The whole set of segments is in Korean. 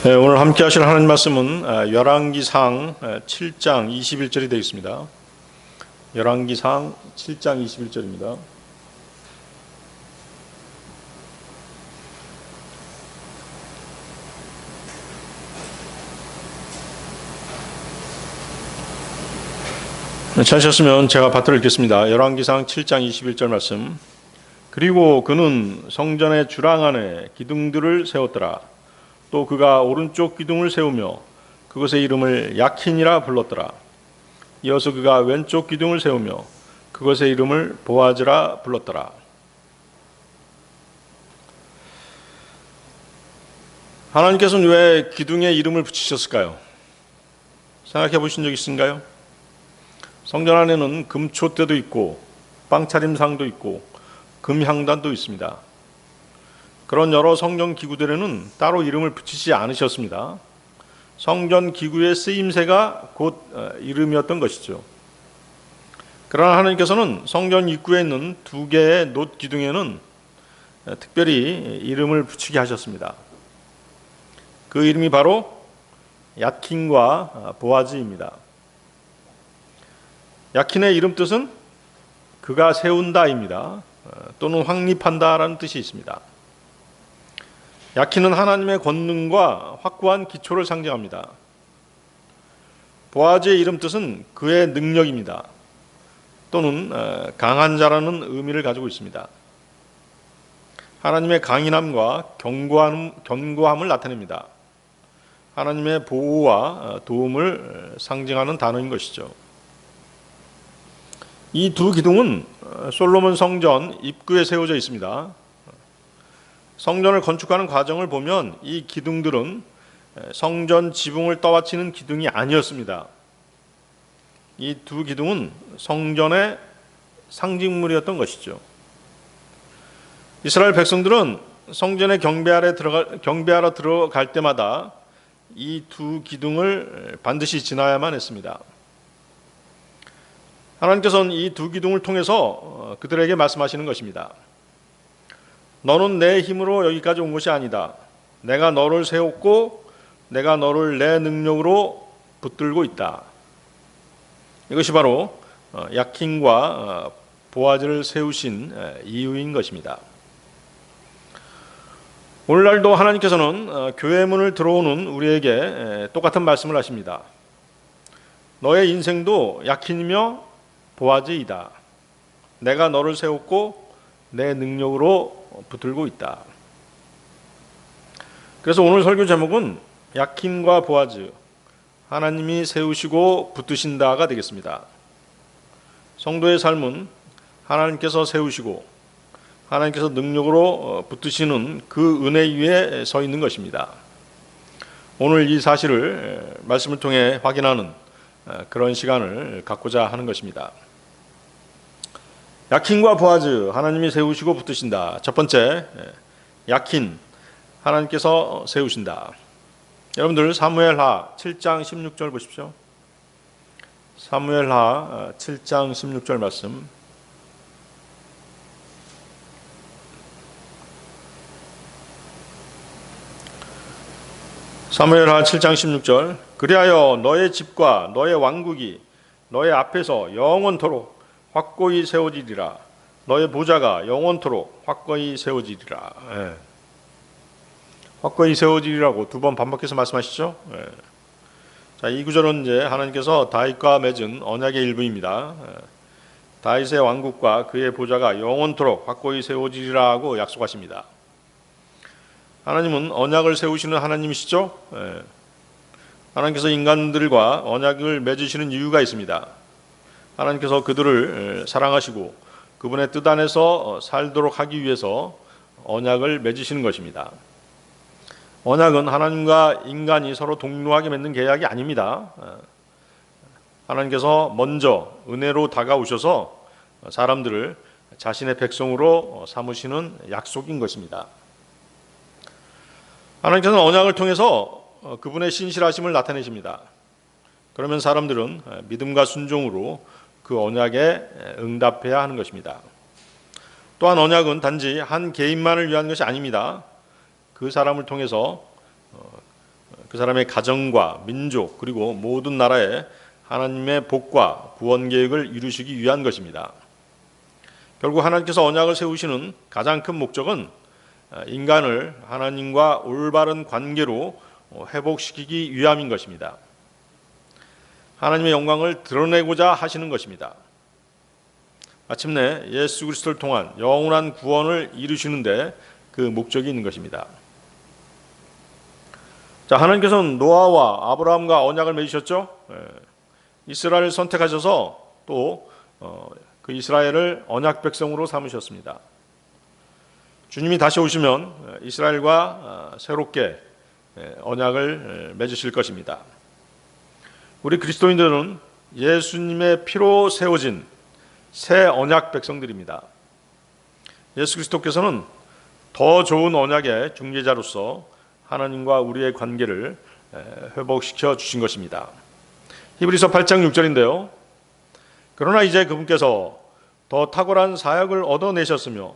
네, 오늘 함께 하실 하나님 말씀은 열왕기상 7장 21절이 되어 있습니다. 열왕기상 7장 21절입니다. 찾으셨으면 제가 받들어 읽겠습니다. 열왕기상 7장 21절 말씀. 그리고 그는 성전의 주랑 안에 기둥들을 세웠더라. 또 그가 오른쪽 기둥을 세우며 그것의 이름을 야킨이라 불렀더라. 이어서 그가 왼쪽 기둥을 세우며 그것의 이름을 보아즈라 불렀더라. 하나님께서는 왜 기둥에 이름을 붙이셨을까요? 생각해 보신 적 있으신가요? 성전 안에는 금촛대도 있고 빵차림상도 있고 금향단도 있습니다. 그런 여러 성전 기구들에는 따로 이름을 붙이지 않으셨습니다. 성전 기구의 쓰임새가 곧 이름이었던 것이죠. 그러나 하나님께서는 성전 입구에 있는 두 개의 놋 기둥에는 특별히 이름을 붙이게 하셨습니다. 그 이름이 바로 야킨과 보아즈입니다. 야킨의 이름 뜻은 그가 세운다입니다. 또는 확립한다라는 뜻이 있습니다. 야킨은 하나님의 권능과 확고한 기초를 상징합니다. 보아즈의 이름 뜻은 그의 능력입니다. 또는 강한 자라는 의미를 가지고 있습니다. 하나님의 강인함과 견고함을 나타냅니다. 하나님의 보호와 도움을 상징하는 단어인 것이죠. 이 두 기둥은 솔로몬 성전 입구에 세워져 있습니다. 성전을 건축하는 과정을 보면 이 기둥들은 성전 지붕을 떠받치는 기둥이 아니었습니다. 이 두 기둥은 성전의 상징물이었던 것이죠. 이스라엘 백성들은 성전에 경배하러 들어갈 때마다 이 두 기둥을 반드시 지나야만 했습니다. 하나님께서는 이 두 기둥을 통해서 그들에게 말씀하시는 것입니다. 너는 내 힘으로 여기까지 온 것이 아니다. 내가 너를 세웠고 내가 너를 내 능력으로 붙들고 있다. 이것이 바로 야킨과 보아즈를 세우신 이유인 것입니다. 오늘날도 하나님께서는 교회 문을 들어오는 우리에게 똑같은 말씀을 하십니다. 너의 인생도 야킨이며 보아즈이다. 내가 너를 세웠고 내 능력으로 붙들고 있다. 그래서 오늘 설교 제목은 야킨과 보아즈, 하나님이 세우시고 붙드신다가 되겠습니다. 성도의 삶은 하나님께서 세우시고 하나님께서 능력으로 붙드시는 그 은혜 위에 서 있는 것입니다. 오늘 이 사실을 말씀을 통해 확인하는 그런 시간을 갖고자 하는 것입니다. 야킨과 보아즈, 하나님이 세우시고 붙드신다. 첫 번째, 야킨, 하나님께서 세우신다. 여러분들 사무엘하 7장 16절 보십시오. 사무엘하 7장 16절 말씀. 사무엘하 7장 16절. 그리하여 너의 집과 너의 왕국이 너의 앞에서 영원토록 확고히 세워지리라. 너의 보좌가 영원토록 확고히 세워지리라. 확고히 세워지리라고 두 번 반복해서 말씀하시죠. 자, 이 구절은 이제 하나님께서 다윗과 맺은 언약의 일부입니다. 다윗의 왕국과 그의 보좌가 영원토록 확고히 세워지리라고 약속하십니다. 하나님은 언약을 세우시는 하나님이시죠. 하나님께서 인간들과 언약을 맺으시는 이유가 있습니다. 하나님께서 그들을 사랑하시고 그분의 뜻 안에서 살도록 하기 위해서 언약을 맺으시는 것입니다. 언약은 하나님과 인간이 서로 동료하게 맺는 계약이 아닙니다. 하나님께서 먼저 은혜로 다가오셔서 사람들을 자신의 백성으로 삼으시는 약속인 것입니다. 하나님께서는 언약을 통해서 그분의 신실하심을 나타내십니다. 그러면 사람들은 믿음과 순종으로 그 언약에 응답해야 하는 것입니다. 또한 언약은 단지 한 개인만을 위한 것이 아닙니다. 그 사람을 통해서 그 사람의 가정과 민족 그리고 모든 나라에 하나님의 복과 구원 계획을 이루시기 위한 것입니다. 결국 하나님께서 언약을 세우시는 가장 큰 목적은 인간을 하나님과 올바른 관계로 회복시키기 위함인 것입니다. 하나님의 영광을 드러내고자 하시는 것입니다. 마침내 예수 그리스도를 통한 영원한 구원을 이루시는데 그 목적이 있는 것입니다. 자, 하나님께서는 노아와 아브라함과 언약을 맺으셨죠. 이스라엘을 선택하셔서 또 그 이스라엘을 언약 백성으로 삼으셨습니다. 주님이 다시 오시면 이스라엘과 새롭게 언약을 맺으실 것입니다. 우리 그리스도인들은 예수님의 피로 세워진 새 언약 백성들입니다. 예수 그리스도께서는 더 좋은 언약의 중개자로서 하나님과 우리의 관계를 회복시켜 주신 것입니다. 히브리서 8장 6절인데요. 그러나 이제 그분께서 더 탁월한 사역을 얻어내셨으며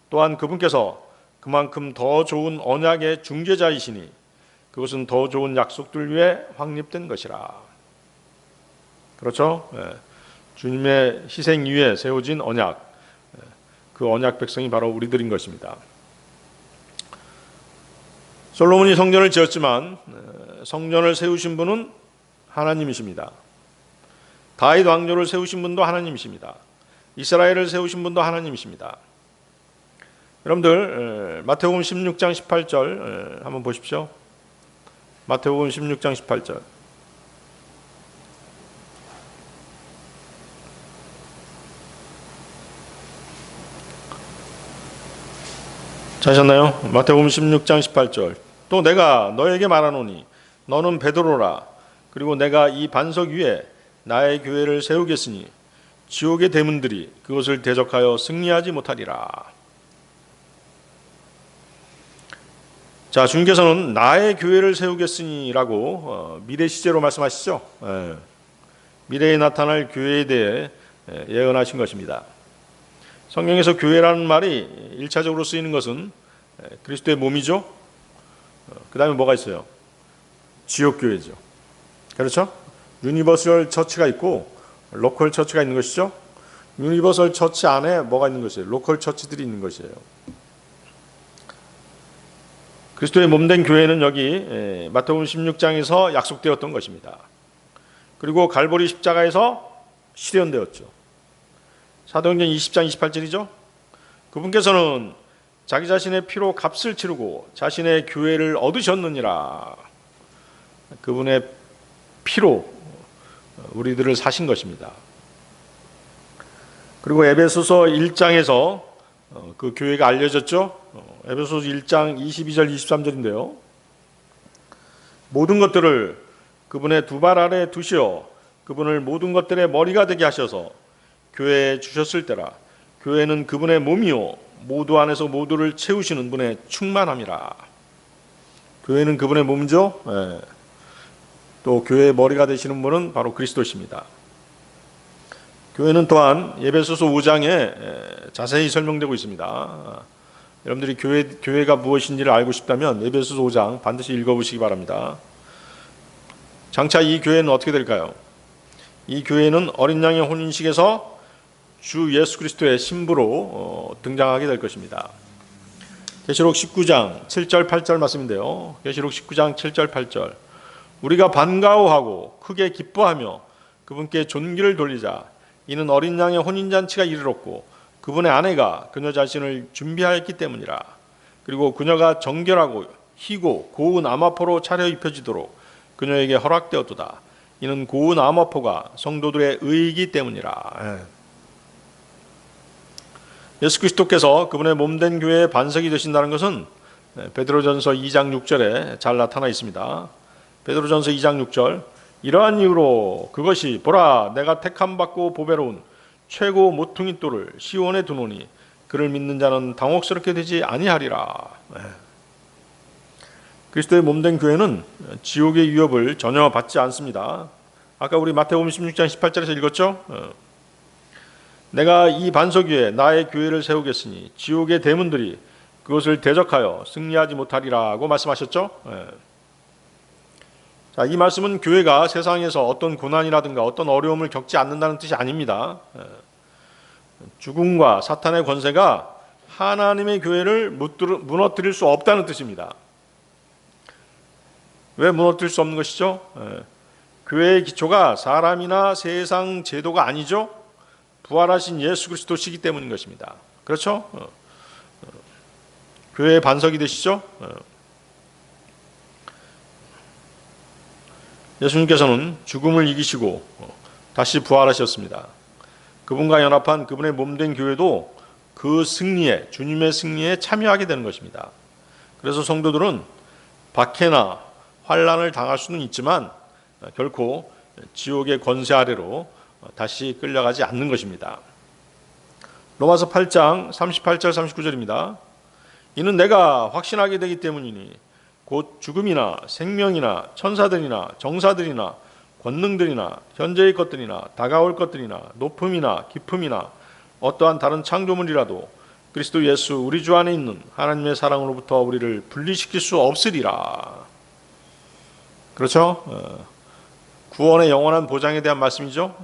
또한 그분께서 그만큼 더 좋은 언약의 중개자이시니 그것은 더 좋은 약속들 위해 확립된 것이라. 그렇죠? 주님의 희생 위에 세워진 언약, 그 언약 백성이 바로 우리들인 것입니다. 솔로몬이 성전을 지었지만 성전을 세우신 분은 하나님이십니다. 다윗 왕조를 세우신 분도 하나님이십니다. 이스라엘을 세우신 분도 하나님이십니다. 여러분들 마태복음 16장 18절 한번 보십시오. 마태복음 16장 18절. 찾으셨나요? 마태복음 16장 18절. 또 내가 너에게 말하노니 너는 베드로라. 그리고 내가 이 반석 위에 나의 교회를 세우겠으니 지옥의 대문들이 그것을 대적하여 승리하지 못하리라. 자, 주님께서는 나의 교회를 세우겠으니라고 미래 시제로 말씀하시죠. 미래에 나타날 교회에 대해 예언하신 것입니다. 성경에서 교회라는 말이 1차적으로 쓰이는 것은 그리스도의 몸이죠. 그 다음에 뭐가 있어요? 지역교회죠. 그렇죠? 유니버설 처치가 있고 로컬 처치가 있는 것이죠. 유니버설 처치 안에 뭐가 있는 것이에요? 로컬 처치들이 있는 것이에요. 그리스도의 몸된 교회는 여기 마태복음 16장에서 약속되었던 것입니다. 그리고 갈보리 십자가에서 실현되었죠. 사도행전 20장 28절이죠. 그분께서는 자기 자신의 피로 값을 치르고 자신의 교회를 얻으셨느니라. 그분의 피로 우리들을 사신 것입니다. 그리고 에베소서 1장에서 그 교회가 알려졌죠. 에베소서 1장 22절 23절인데요. 모든 것들을 그분의 두 발 아래 두시어 그분을 모든 것들의 머리가 되게 하셔서 교회에 주셨을 때라. 교회는 그분의 몸이요 모두 안에서 모두를 채우시는 분의 충만함이라. 교회는 그분의 몸이죠. 또 교회의 머리가 되시는 분은 바로 그리스도십니다. 교회는 또한 에베소서 5장에 자세히 설명되고 있습니다. 여러분들이 교회가 무엇인지를 알고 싶다면 에베소서 5장 반드시 읽어보시기 바랍니다. 장차 이 교회는 어떻게 될까요? 이 교회는 어린 양의 혼인식에서 주 예수 그리스도의 신부로 등장하게 될 것입니다. 계시록 19장 7절 8절 말씀인데요. 계시록 19장 7절 8절. 우리가 반가워하고 크게 기뻐하며 그분께 존귀를 돌리자. 이는 어린 양의 혼인잔치가 이르렀고 그분의 아내가 그녀 자신을 준비하였기 때문이라. 그리고 그녀가 정결하고 희고 고운 암화포로 차려입혀지도록 그녀에게 허락되었도다. 이는 고운 암화포가 성도들의 의이기 때문이라. 예수 그리스도께서 그분의 몸된 교회의 반석이 되신다는 것은 베드로전서 2장 6절에 잘 나타나 있습니다. 베드로전서 2장 6절. 이러한 이유로 그것이 보라 내가 택함 받고 보배로운 최고 모퉁이 돌을 시온에 두노니 그를 믿는 자는 당혹스럽게 되지 아니하리라. 그리스도의 몸된 교회는 지옥의 위협을 전혀 받지 않습니다. 아까 우리 마태복음 16장 18절에서 읽었죠? 내가 이 반석 위에 나의 교회를 세우겠으니 지옥의 대문들이 그것을 대적하여 승리하지 못하리라고 말씀하셨죠? 자, 이 말씀은 교회가 세상에서 어떤 고난이라든가 어떤 어려움을 겪지 않는다는 뜻이 아닙니다. 죽음과 사탄의 권세가 하나님의 교회를 무너뜨릴 수 없다는 뜻입니다. 왜 무너뜨릴 수 없는 것이죠? 교회의 기초가 사람이나 세상 제도가 아니죠. 부활하신 예수 그리스도시기 때문인 것입니다. 그렇죠? 교회의 반석이 되시죠? 예수님께서는 죽음을 이기시고 다시 부활하셨습니다. 그분과 연합한 그분의 몸된 교회도 그 승리에, 주님의 승리에 참여하게 되는 것입니다. 그래서 성도들은 박해나 환난을 당할 수는 있지만 결코 지옥의 권세 아래로 다시 끌려가지 않는 것입니다. 로마서 8장 38절 39절입니다. 이는 내가 확신하게 되기 때문이니 곧 죽음이나 생명이나 천사들이나 정사들이나 권능들이나 현재의 것들이나 다가올 것들이나 높음이나 깊음이나 어떠한 다른 창조물이라도 그리스도 예수 우리 주 안에 있는 하나님의 사랑으로부터 우리를 분리시킬 수 없으리라. 그렇죠? 구원의 영원한 보장에 대한 말씀이죠.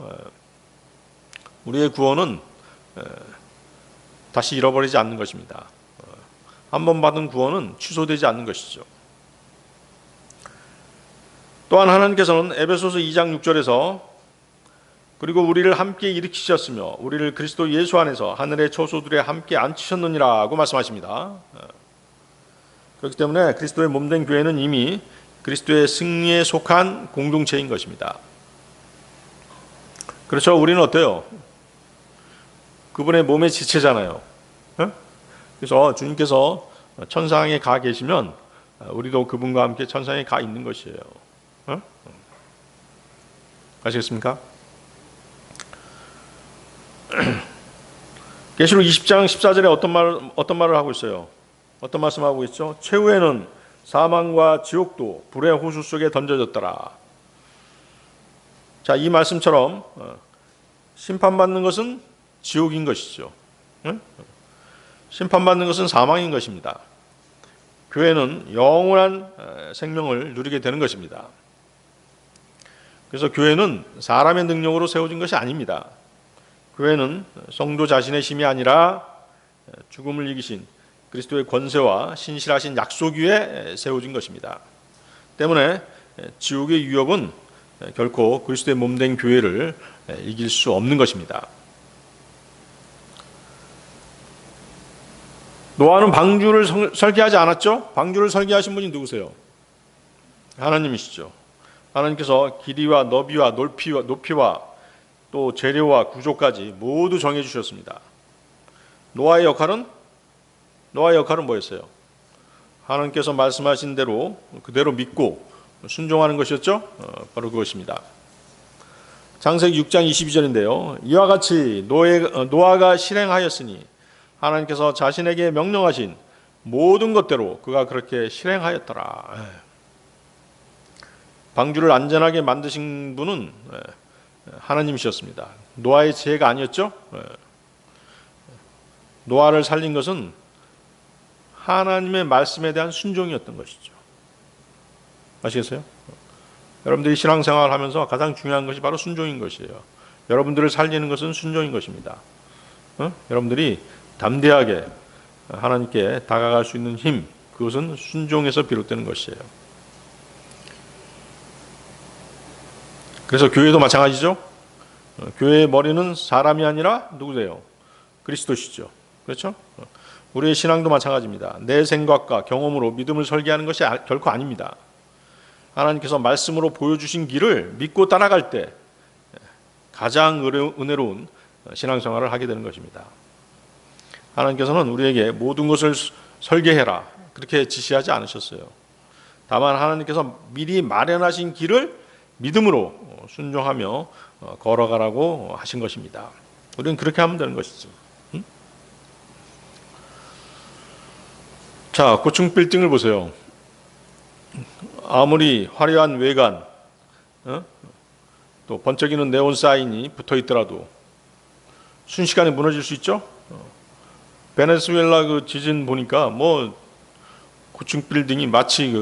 우리의 구원은 다시 잃어버리지 않는 것입니다. 한 번 받은 구원은 취소되지 않는 것이죠. 또한 하나님께서는 에베소서 2장 6절에서 그리고 우리를 함께 일으키셨으며 우리를 그리스도 예수 안에서 하늘의 초소들에 함께 앉히셨느니라고 말씀하십니다. 그렇기 때문에 그리스도의 몸된 교회는 이미 그리스도의 승리에 속한 공동체인 것입니다. 그렇죠? 우리는 어때요? 그분의 몸의 지체잖아요. 그래서 주님께서 천상에 가 계시면 우리도 그분과 함께 천상에 가 있는 것이에요. 아시겠습니까? 계시록 20장 14절에 어떤 말을 하고 있어요? 어떤 말씀하고 있죠? 최후에는 사망과 지옥도 불의 호수 속에 던져졌더라. 자, 이 말씀처럼 심판받는 것은 지옥인 것이죠. 심판받는 것은 사망인 것입니다. 교회는 영원한 생명을 누리게 되는 것입니다. 그래서 교회는 사람의 능력으로 세워진 것이 아닙니다. 교회는 성도 자신의 힘이 아니라 죽음을 이기신 그리스도의 권세와 신실하신 약속 위에 세워진 것입니다. 때문에 지옥의 위협은 결코 그리스도의 몸된 교회를 이길 수 없는 것입니다. 노아는 방주를 설계하지 않았죠? 방주를 설계하신 분이 누구세요? 하나님이시죠. 하나님께서 길이와 너비와 높이와 또 재료와 구조까지 모두 정해 주셨습니다. 노아의 역할은 뭐였어요? 하나님께서 말씀하신 대로 그대로 믿고 순종하는 것이었죠? 바로 그것입니다. 창세기 6장 22절인데요. 이와 같이 노아가 실행하였으니 하나님께서 자신에게 명령하신 모든 것대로 그가 그렇게 실행하였더라. 방주를 안전하게 만드신 분은 하나님이셨습니다. 노아의 지혜가 아니었죠? 노아를 살린 것은 하나님의 말씀에 대한 순종이었던 것이죠. 아시겠어요? 여러분들이 신앙생활을 하면서 가장 중요한 것이 바로 순종인 것이에요. 여러분들을 살리는 것은 순종인 것입니다. 여러분들이 담대하게 하나님께 다가갈 수 있는 힘, 그것은 순종에서 비롯되는 것이에요. 그래서 교회도 마찬가지죠. 교회의 머리는 사람이 아니라 누구세요? 그리스도시죠. 그렇죠? 우리의 신앙도 마찬가지입니다. 내 생각과 경험으로 믿음을 설계하는 것이 결코 아닙니다. 하나님께서 말씀으로 보여주신 길을 믿고 따라갈 때 가장 은혜로운 신앙생활을 하게 되는 것입니다. 하나님께서는 우리에게 모든 것을 설계해라 그렇게 지시하지 않으셨어요. 다만 하나님께서 미리 마련하신 길을 믿음으로 순종하며 걸어가라고 하신 것입니다. 우리는 그렇게 하면 되는 것이죠. 자, 고층 빌딩을 보세요. 아무리 화려한 외관, 또 번쩍이는 네온 사인이 붙어 있더라도 순식간에 무너질 수 있죠. 베네수엘라 그 지진 보니까 뭐 고층 빌딩이 마치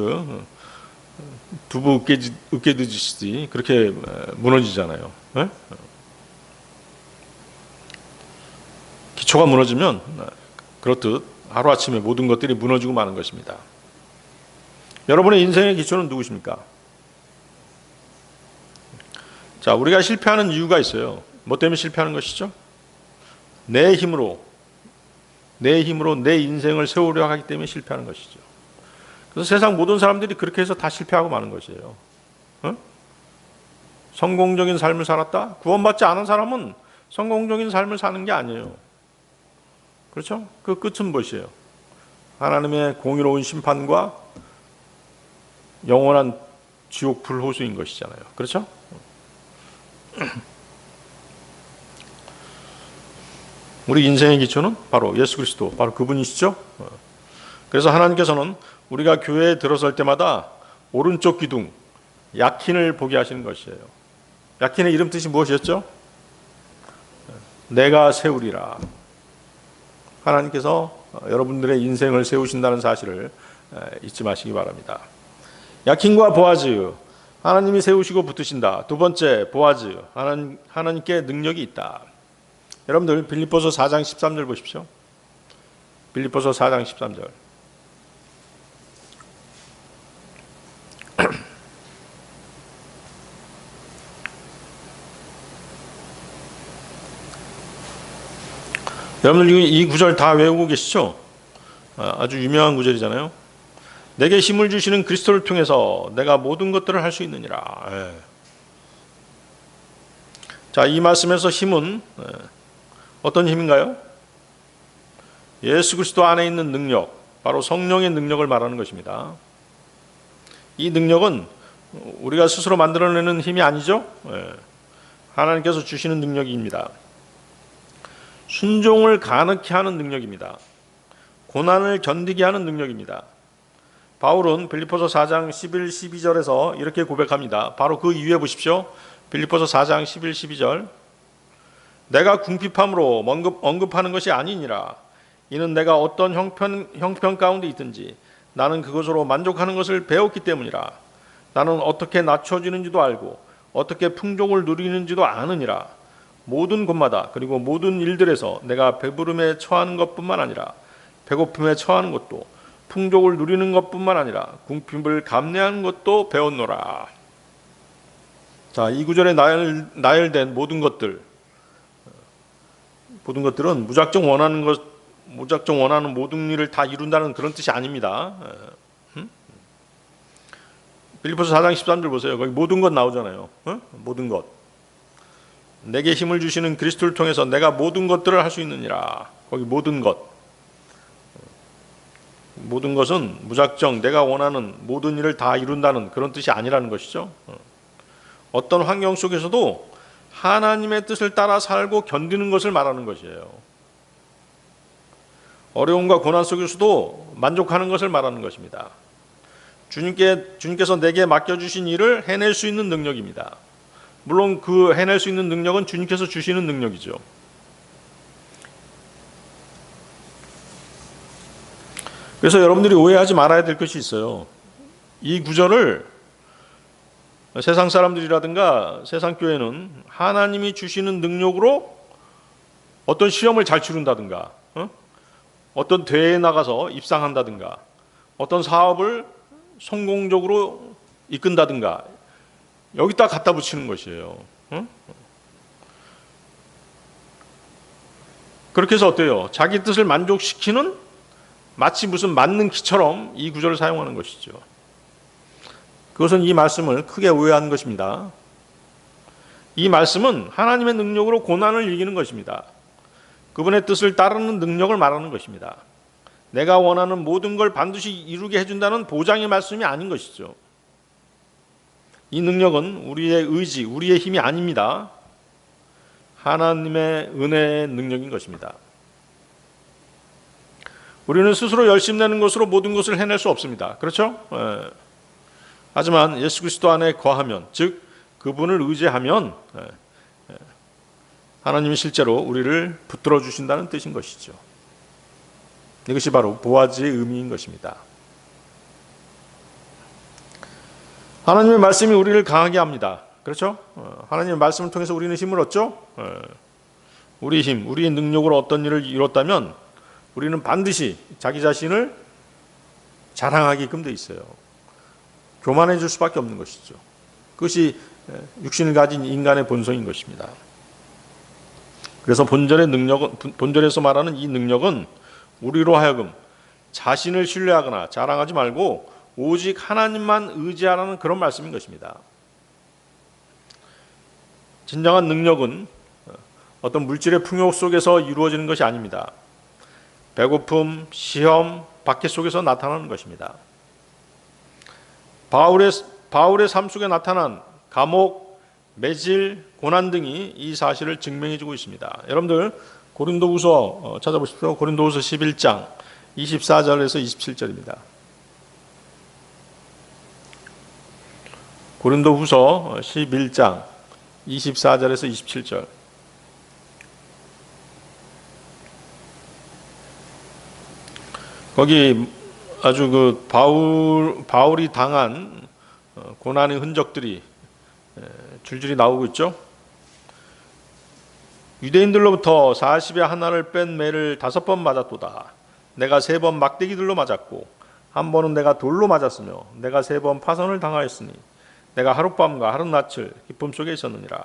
두부 으깨듯이 그렇게 무너지잖아요. 예? 기초가 무너지면 그렇듯 하루아침에 모든 것들이 무너지고 마는 것입니다. 여러분의 인생의 기초는 누구십니까? 자, 우리가 실패하는 이유가 있어요. 뭐 때문에 실패하는 것이죠? 내 힘으로 내 인생을 세우려 하기 때문에 실패하는 것이죠. 그래서 세상 모든 사람들이 그렇게 해서 다 실패하고 마는 것이에요. 어? 성공적인 삶을 살았다? 구원받지 않은 사람은 성공적인 삶을 사는 게 아니에요. 그렇죠? 그 끝은 무엇이에요? 하나님의 공의로운 심판과 영원한 지옥 불호수인 것이잖아요. 그렇죠? 우리 인생의 기초는 바로 예수 그리스도, 바로 그분이시죠. 그래서 하나님께서는 우리가 교회에 들어설 때마다 오른쪽 기둥 약힌을 보게 하시는 것이에요. 약힌의 이름 뜻이 무엇이었죠? 내가 세우리라. 하나님께서 여러분들의 인생을 세우신다는 사실을 잊지 마시기 바랍니다. 약힌과 보아즈, 하나님이 세우시고 붙으신다. 두 번째, 보아즈, 하나님께 능력이 있다. 여러분들 빌립보서 4장 13절 보십시오. 빌립보서 4장 13절. 여러분들 이 구절 다 외우고 계시죠? 아주 유명한 구절이잖아요. 내게 힘을 주시는 그리스도를 통해서 내가 모든 것들을 할 수 있느니라. 자, 이 말씀에서 힘은 어떤 힘인가요? 예수 그리스도 안에 있는 능력, 바로 성령의 능력을 말하는 것입니다. 이 능력은 우리가 스스로 만들어내는 힘이 아니죠. 하나님께서 주시는 능력입니다. 순종을 가능케 하는 능력입니다. 고난을 견디게 하는 능력입니다. 바울은 빌립보서 4장 11, 12절에서 이렇게 고백합니다. 바로 그 이유에 보십시오. 빌립보서 4장 11, 12절. 내가 궁핍함으로 언급하는 것이 아니니라. 이는 내가 어떤 형편 가운데 있든지 나는 그것으로 만족하는 것을 배웠기 때문이라. 나는 어떻게 낮춰지는지도 알고 어떻게 풍족을 누리는지도 아느니라. 모든 곳마다 그리고 모든 일들에서 내가 배부름에 처하는 것뿐만 아니라 배고픔에 처하는 것도 풍족을 누리는 것뿐만 아니라 궁핍을 감내하는 것도 배웠노라. 자, 이 구절에 나열된 모든 것들은 무작정 원하는 모든 일을 다 이룬다는 그런 뜻이 아닙니다. 빌립보서 4장 13절 보세요. 거기 모든 것 나오잖아요. 모든 것. 내게 힘을 주시는 그리스도를 통해서 내가 모든 것들을 할 수 있느니라. 거기 모든 것. 모든 것은 무작정 내가 원하는 모든 일을 다 이룬다는 그런 뜻이 아니라는 것이죠. 어떤 환경 속에서도 하나님의 뜻을 따라 살고 견디는 것을 말하는 것이에요. 어려움과 고난 속에서도 만족하는 것을 말하는 것입니다. 주님께서 내게 맡겨주신 일을 해낼 수 있는 능력입니다. 물론 그 해낼 수 있는 능력은 주님께서 주시는 능력이죠. 그래서 여러분들이 오해하지 말아야 될 것이 있어요. 이 구절을 세상 사람들이라든가 세상 교회는 하나님이 주시는 능력으로 어떤 시험을 잘 치른다든가 어떤 대회에 나가서 입상한다든가 어떤 사업을 성공적으로 이끈다든가 여기다 갖다 붙이는 것이에요. 그렇게 해서 어때요? 자기 뜻을 만족시키는 마치 무슨 맞는 기처럼 이 구절을 사용하는 것이죠. 그것은 이 말씀을 크게 오해하는 것입니다. 이 말씀은 하나님의 능력으로 고난을 이기는 것입니다. 그분의 뜻을 따르는 능력을 말하는 것입니다. 내가 원하는 모든 걸 반드시 이루게 해준다는 보장의 말씀이 아닌 것이죠. 이 능력은 우리의 의지, 우리의 힘이 아닙니다. 하나님의 은혜의 능력인 것입니다. 우리는 스스로 열심내는 것으로 모든 것을 해낼 수 없습니다. 그렇죠? 하지만 예수 그리스도 안에 거하면, 즉 그분을 의지하면 하나님이 실제로 우리를 붙들어 주신다는 뜻인 것이죠. 이것이 바로 보아즈의 의미인 것입니다. 하나님의 말씀이 우리를 강하게 합니다. 그렇죠? 하나님의 말씀을 통해서 우리는 힘을 얻죠. 우리의 힘, 우리의 능력으로 어떤 일을 이뤘다면 우리는 반드시 자기 자신을 자랑하게끔 돼 있어요. 교만해 줄 수밖에 없는 것이죠. 그것이 육신을 가진 인간의 본성인 것입니다. 그래서 본절에서 말하는 이 능력은 우리로 하여금 자신을 신뢰하거나 자랑하지 말고 오직 하나님만 의지하라는 그런 말씀인 것입니다. 진정한 능력은 어떤 물질의 풍요 속에서 이루어지는 것이 아닙니다. 배고픔, 시험, 박해 속에서 나타나는 것입니다. 바울의 삶 속에 나타난 감옥, 매질, 고난 등이 이 사실을 증명해주고 있습니다. 여러분들 고린도후서 찾아보십시오. 고린도후서 11장 24절에서 27절입니다. 고린도후서 11장 24절에서 27절. 거기 아주 그 바울이 당한 고난의 흔적들이 줄줄이 나오고 있죠. 유대인들로부터 40의 하나를 뺀 매를 5번 맞았도다. 내가 3번 막대기들로 맞았고 한 번은 내가 돌로 맞았으며 내가 3번 파선을 당하였으니 내가 하룻밤과 하룻낮을 기쁨 속에 있었느니라.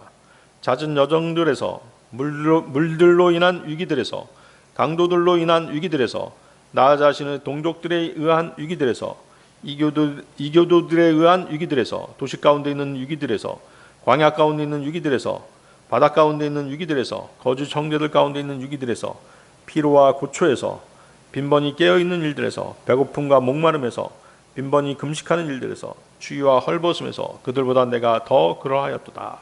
잦은 여정들에서 물들로 인한 위기들에서 강도들로 인한 위기들에서 나 자신의 동족들에 의한 위기들에서 이교도들에 의한 위기들에서 도시 가운데 있는 위기들에서 광야 가운데 있는 위기들에서 바다 가운데 있는 위기들에서 거주 청대들 가운데 있는 위기들에서 피로와 고초에서 빈번히 깨어있는 일들에서 배고픔과 목마름에서 빈번히 금식하는 일들에서 추위와 헐벗음에서 그들보다 내가 더 그러하였도다.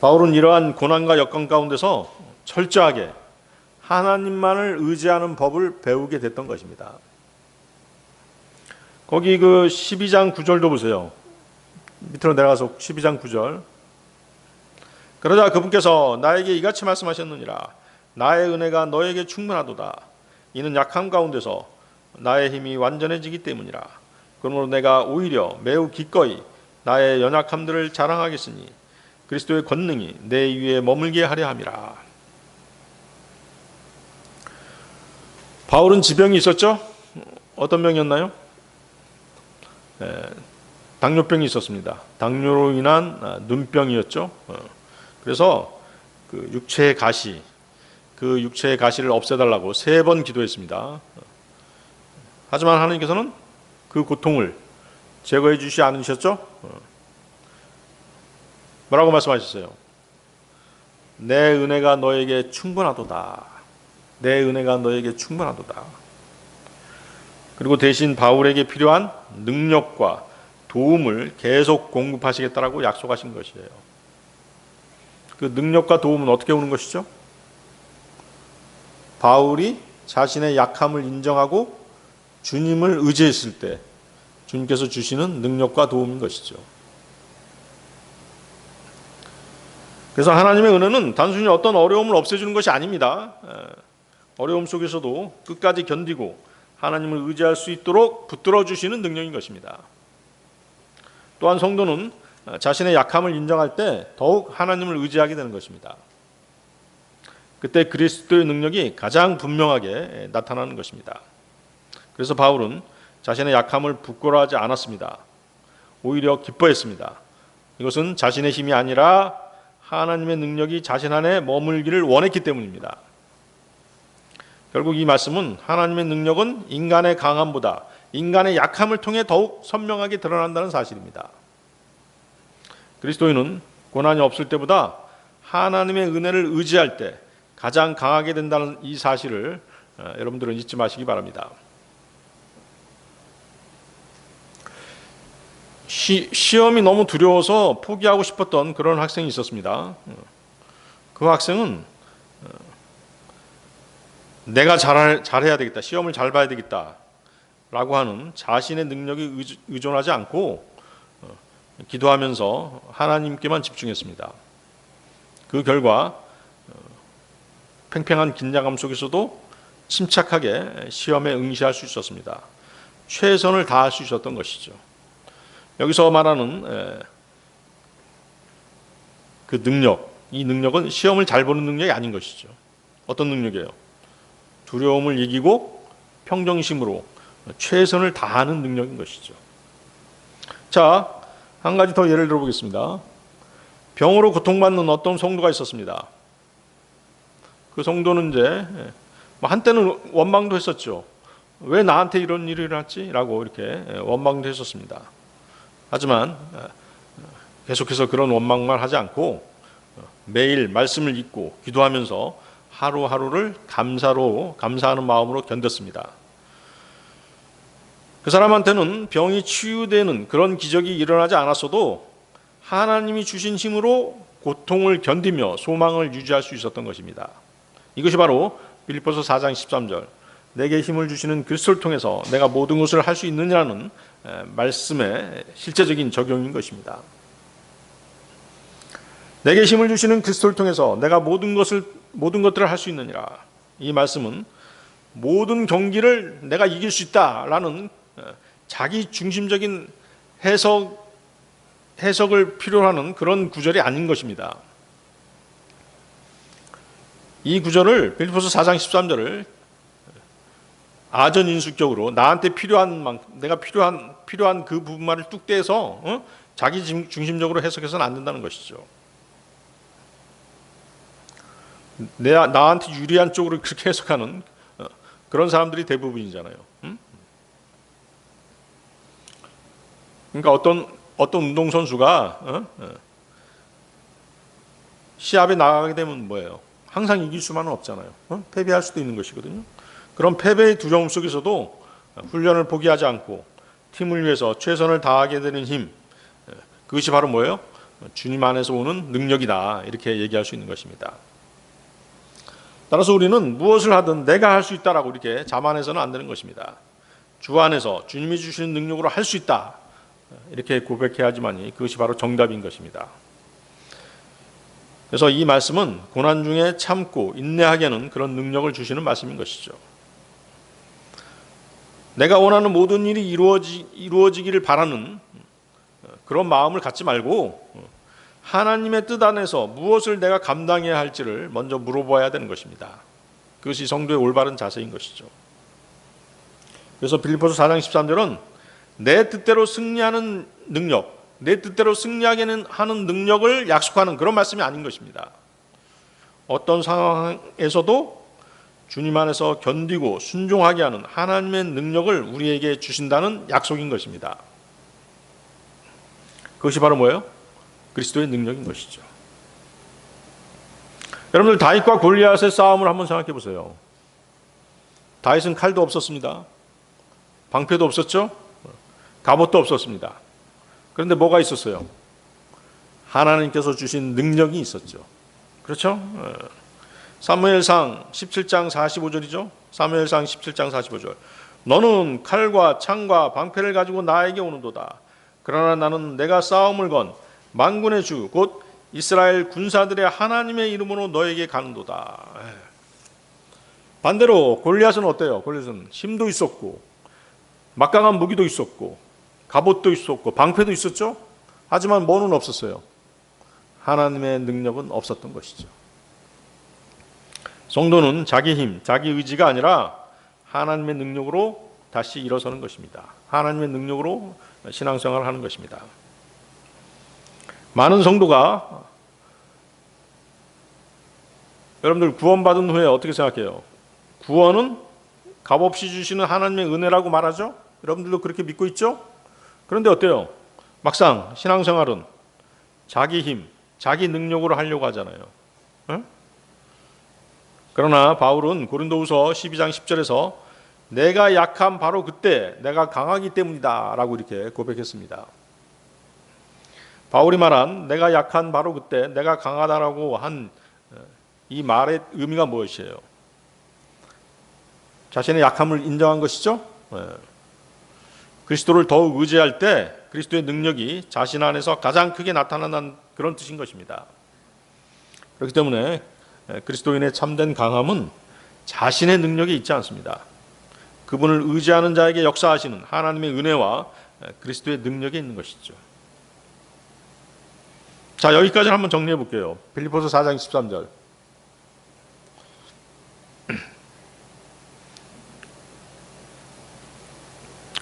바울은 이러한 고난과 역경 가운데서 철저하게 하나님만을 의지하는 법을 배우게 됐던 것입니다. 거기 그 12장 9절도 보세요. 밑으로 내려가서 12장 9절. 그러자 그분께서 나에게 이같이 말씀하셨느니라. 나의 은혜가 너에게 충분하도다. 이는 약함 가운데서 나의 힘이 완전해지기 때문이라. 그러므로 내가 오히려 매우 기꺼이 나의 연약함들을 자랑하겠으니 그리스도의 권능이 내 위에 머물게 하려 함이라. 바울은 지병이 있었죠? 어떤 병이었나요? 당뇨병이 있었습니다. 당뇨로 인한 눈병이었죠. 그래서 그 육체의 가시를 없애달라고 3번 기도했습니다. 하지만 하나님께서는 그 고통을 제거해 주시지 않으셨죠? 뭐라고 말씀하셨어요? 내 은혜가 너에게 충분하도다. 내 은혜가 너에게 충분하도다. 그리고 대신 바울에게 필요한 능력과 도움을 계속 공급하시겠다라고 약속하신 것이에요. 그 능력과 도움은 어떻게 오는 것이죠? 바울이 자신의 약함을 인정하고 주님을 의지했을 때 주님께서 주시는 능력과 도움인 것이죠. 그래서 하나님의 은혜는 단순히 어떤 어려움을 없애주는 것이 아닙니다. 어려움 속에서도 끝까지 견디고 하나님을 의지할 수 있도록 붙들어 주시는 능력인 것입니다. 또한 성도는 자신의 약함을 인정할 때 더욱 하나님을 의지하게 되는 것입니다. 그때 그리스도의 능력이 가장 분명하게 나타나는 것입니다. 그래서 바울은 자신의 약함을 부끄러워하지 않았습니다. 오히려 기뻐했습니다. 이것은 자신의 힘이 아니라 하나님의 능력이 자신 안에 머물기를 원했기 때문입니다. 결국 이 말씀은 하나님의 능력은 인간의 강함보다 인간의 약함을 통해 더욱 선명하게 드러난다는 사실입니다. 그리스도인은 고난이 없을 때보다 하나님의 은혜를 의지할 때 가장 강하게 된다는 이 사실을 여러분들은 잊지 마시기 바랍니다. 시험이 너무 두려워서 포기하고 싶었던 그런 학생이 있었습니다. 그 학생은 내가 잘해야 되겠다, 시험을 잘 봐야 되겠다 라고 하는 자신의 능력에 의존하지 않고 기도하면서 하나님께만 집중했습니다. 그 결과 팽팽한 긴장감 속에서도 침착하게 시험에 응시할 수 있었습니다. 최선을 다할 수 있었던 것이죠. 여기서 말하는 그 능력, 이 능력은 시험을 잘 보는 능력이 아닌 것이죠. 어떤 능력이에요? 두려움을 이기고 평정심으로 최선을 다하는 능력인 것이죠. 자, 한 가지 더 예를 들어보겠습니다. 병으로 고통받는 어떤 성도가 있었습니다. 그 성도는 이제 한때는 원망도 했었죠. 왜 나한테 이런 일이 일어났지? 라고 이렇게 원망도 했었습니다. 하지만 계속해서 그런 원망만 하지 않고 매일 말씀을 읽고 기도하면서 하루하루를 감사하는 마음으로 견뎠습니다. 그 사람한테는 병이 치유되는 그런 기적이 일어나지 않았어도 하나님이 주신 힘으로 고통을 견디며 소망을 유지할 수 있었던 것입니다. 이것이 바로 빌립보서 4장 13절 내게 힘을 주시는 그리스도를 통해서 내가 모든 것을 할 수 있느냐는 말씀의 실제적인 적용인 것입니다. 내게 힘을 주시는 그리스도를 통해서 내가 모든 것들을 할 수 있느니라. 이 말씀은 모든 경기를 내가 이길 수 있다라는 자기 중심적인 해석을 필요로 하는 그런 구절이 아닌 것입니다. 이 구절을 빌립보서 4장 13절을 아전인수격으로 나한테 내가 필요한 그 부분만을 뚝 떼서 자기 중심적으로 해석해서는 안 된다는 것이죠. 나한테 유리한 쪽으로 그렇게 해석하는 그런 사람들이 대부분이잖아요. 그러니까 어떤 운동선수가 시합에 나가게 되면 뭐예요? 항상 이길 수만은 없잖아요. 패배할 수도 있는 것이거든요. 그런 패배의 두려움 속에서도 훈련을 포기하지 않고 팀을 위해서 최선을 다하게 되는 힘, 그것이 바로 뭐예요? 주님 안에서 오는 능력이다, 이렇게 얘기할 수 있는 것입니다. 따라서 우리는 무엇을 하든 내가 할 수 있다라고 이렇게 자만해서는 안 되는 것입니다. 주 안에서 주님이 주시는 능력으로 할 수 있다, 이렇게 고백해야지만이 그것이 바로 정답인 것입니다. 그래서 이 말씀은 고난 중에 참고 인내하게 하는 그런 능력을 주시는 말씀인 것이죠. 내가 원하는 모든 일이 이루어지기를 바라는 그런 마음을 갖지 말고 하나님의 뜻 안에서 무엇을 내가 감당해야 할지를 먼저 물어봐야 되는 것입니다. 그것이 성도의 올바른 자세인 것이죠. 그래서 빌립보서 4장 13절은 내 뜻대로 승리하는 능력, 내 뜻대로 승리하게 하는 능력을 약속하는 그런 말씀이 아닌 것입니다. 어떤 상황에서도 주님 안에서 견디고 순종하게 하는 하나님의 능력을 우리에게 주신다는 약속인 것입니다. 그것이 바로 뭐예요? 그리스도의 능력인 것이죠. 여러분들 다윗과 골리앗의 싸움을 한번 생각해 보세요. 다윗은 칼도 없었습니다. 방패도 없었죠. 갑옷도 없었습니다. 그런데 뭐가 있었어요? 하나님께서 주신 능력이 있었죠. 그렇죠? 사무엘상 17장 45절이죠. 사무엘상 17장 45절. 너는 칼과 창과 방패를 가지고 나에게 오는도다. 그러나 나는 내가 싸움을 건 만군의 주 곧 이스라엘 군사들의 하나님의 이름으로 너에게 가는도다. 반대로 골리앗은 어때요? 골리앗은 힘도 있었고 막강한 무기도 있었고 갑옷도 있었고 방패도 있었죠. 하지만 뭐는 없었어요? 하나님의 능력은 없었던 것이죠. 성도는 자기 힘, 자기 의지가 아니라 하나님의 능력으로 다시 일어서는 것입니다. 하나님의 능력으로 신앙생활을 하는 것입니다. 많은 성도가 여러분들 구원받은 후에 어떻게 생각해요? 구원은 값없이 주시는 하나님의 은혜라고 말하죠? 여러분들도 그렇게 믿고 있죠? 그런데 어때요? 막상 신앙생활은 자기 힘, 자기 능력으로 하려고 하잖아요. 응? 그러나 바울은 고린도후서 12장 10절에서 내가 약한 바로 그때 내가 강하기 때문이다 라고 이렇게 고백했습니다. 바울이 말한 내가 약한 바로 그때 내가 강하다라고 한 이 말의 의미가 무엇이에요? 자신의 약함을 인정한 것이죠. 그리스도를 더욱 의지할 때 그리스도의 능력이 자신 안에서 가장 크게 나타나는 그런 뜻인 것입니다. 그렇기 때문에 그리스도인의 참된 강함은 자신의 능력에 있지 않습니다. 그분을 의지하는 자에게 역사하시는 하나님의 은혜와 그리스도의 능력이 있는 것이죠. 자, 여기까지는 한번 정리해 볼게요. 빌립보서 4장 13절.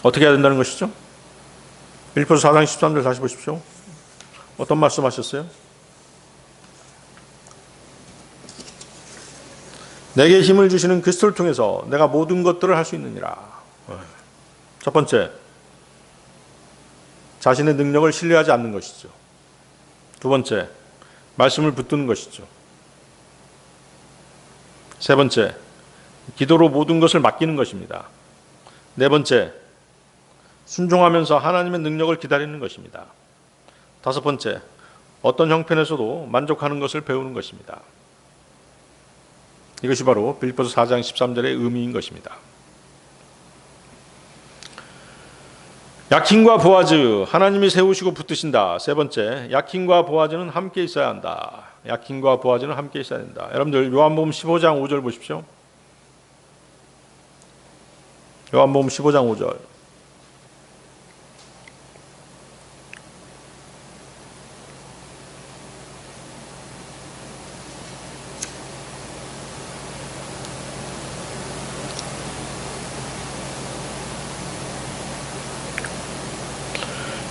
어떻게 해야 된다는 것이죠? 빌립보서 4장 13절 다시 보십시오. 어떤 말씀 하셨어요? 내게 힘을 주시는 그리스도를 통해서 내가 모든 것들을 할 수 있느니라. 첫 번째, 자신의 능력을 신뢰하지 않는 것이죠. 두 번째, 말씀을 붙드는 것이죠. 세 번째, 기도로 모든 것을 맡기는 것입니다. 네 번째, 순종하면서 하나님의 능력을 기다리는 것입니다. 다섯 번째, 어떤 형편에서도 만족하는 것을 배우는 것입니다. 이것이 바로 빌립보서 4장 13절의 의미인 것입니다. 야킨과 보아즈, 하나님이 세우시고 붙드신다. 세 번째, 야킨과 보아즈는 함께 있어야 한다. 야킨과 보아즈는 함께 있어야 된다. 여러분들 요한복음 15장 5절 보십시오. 요한복음 15장 5절.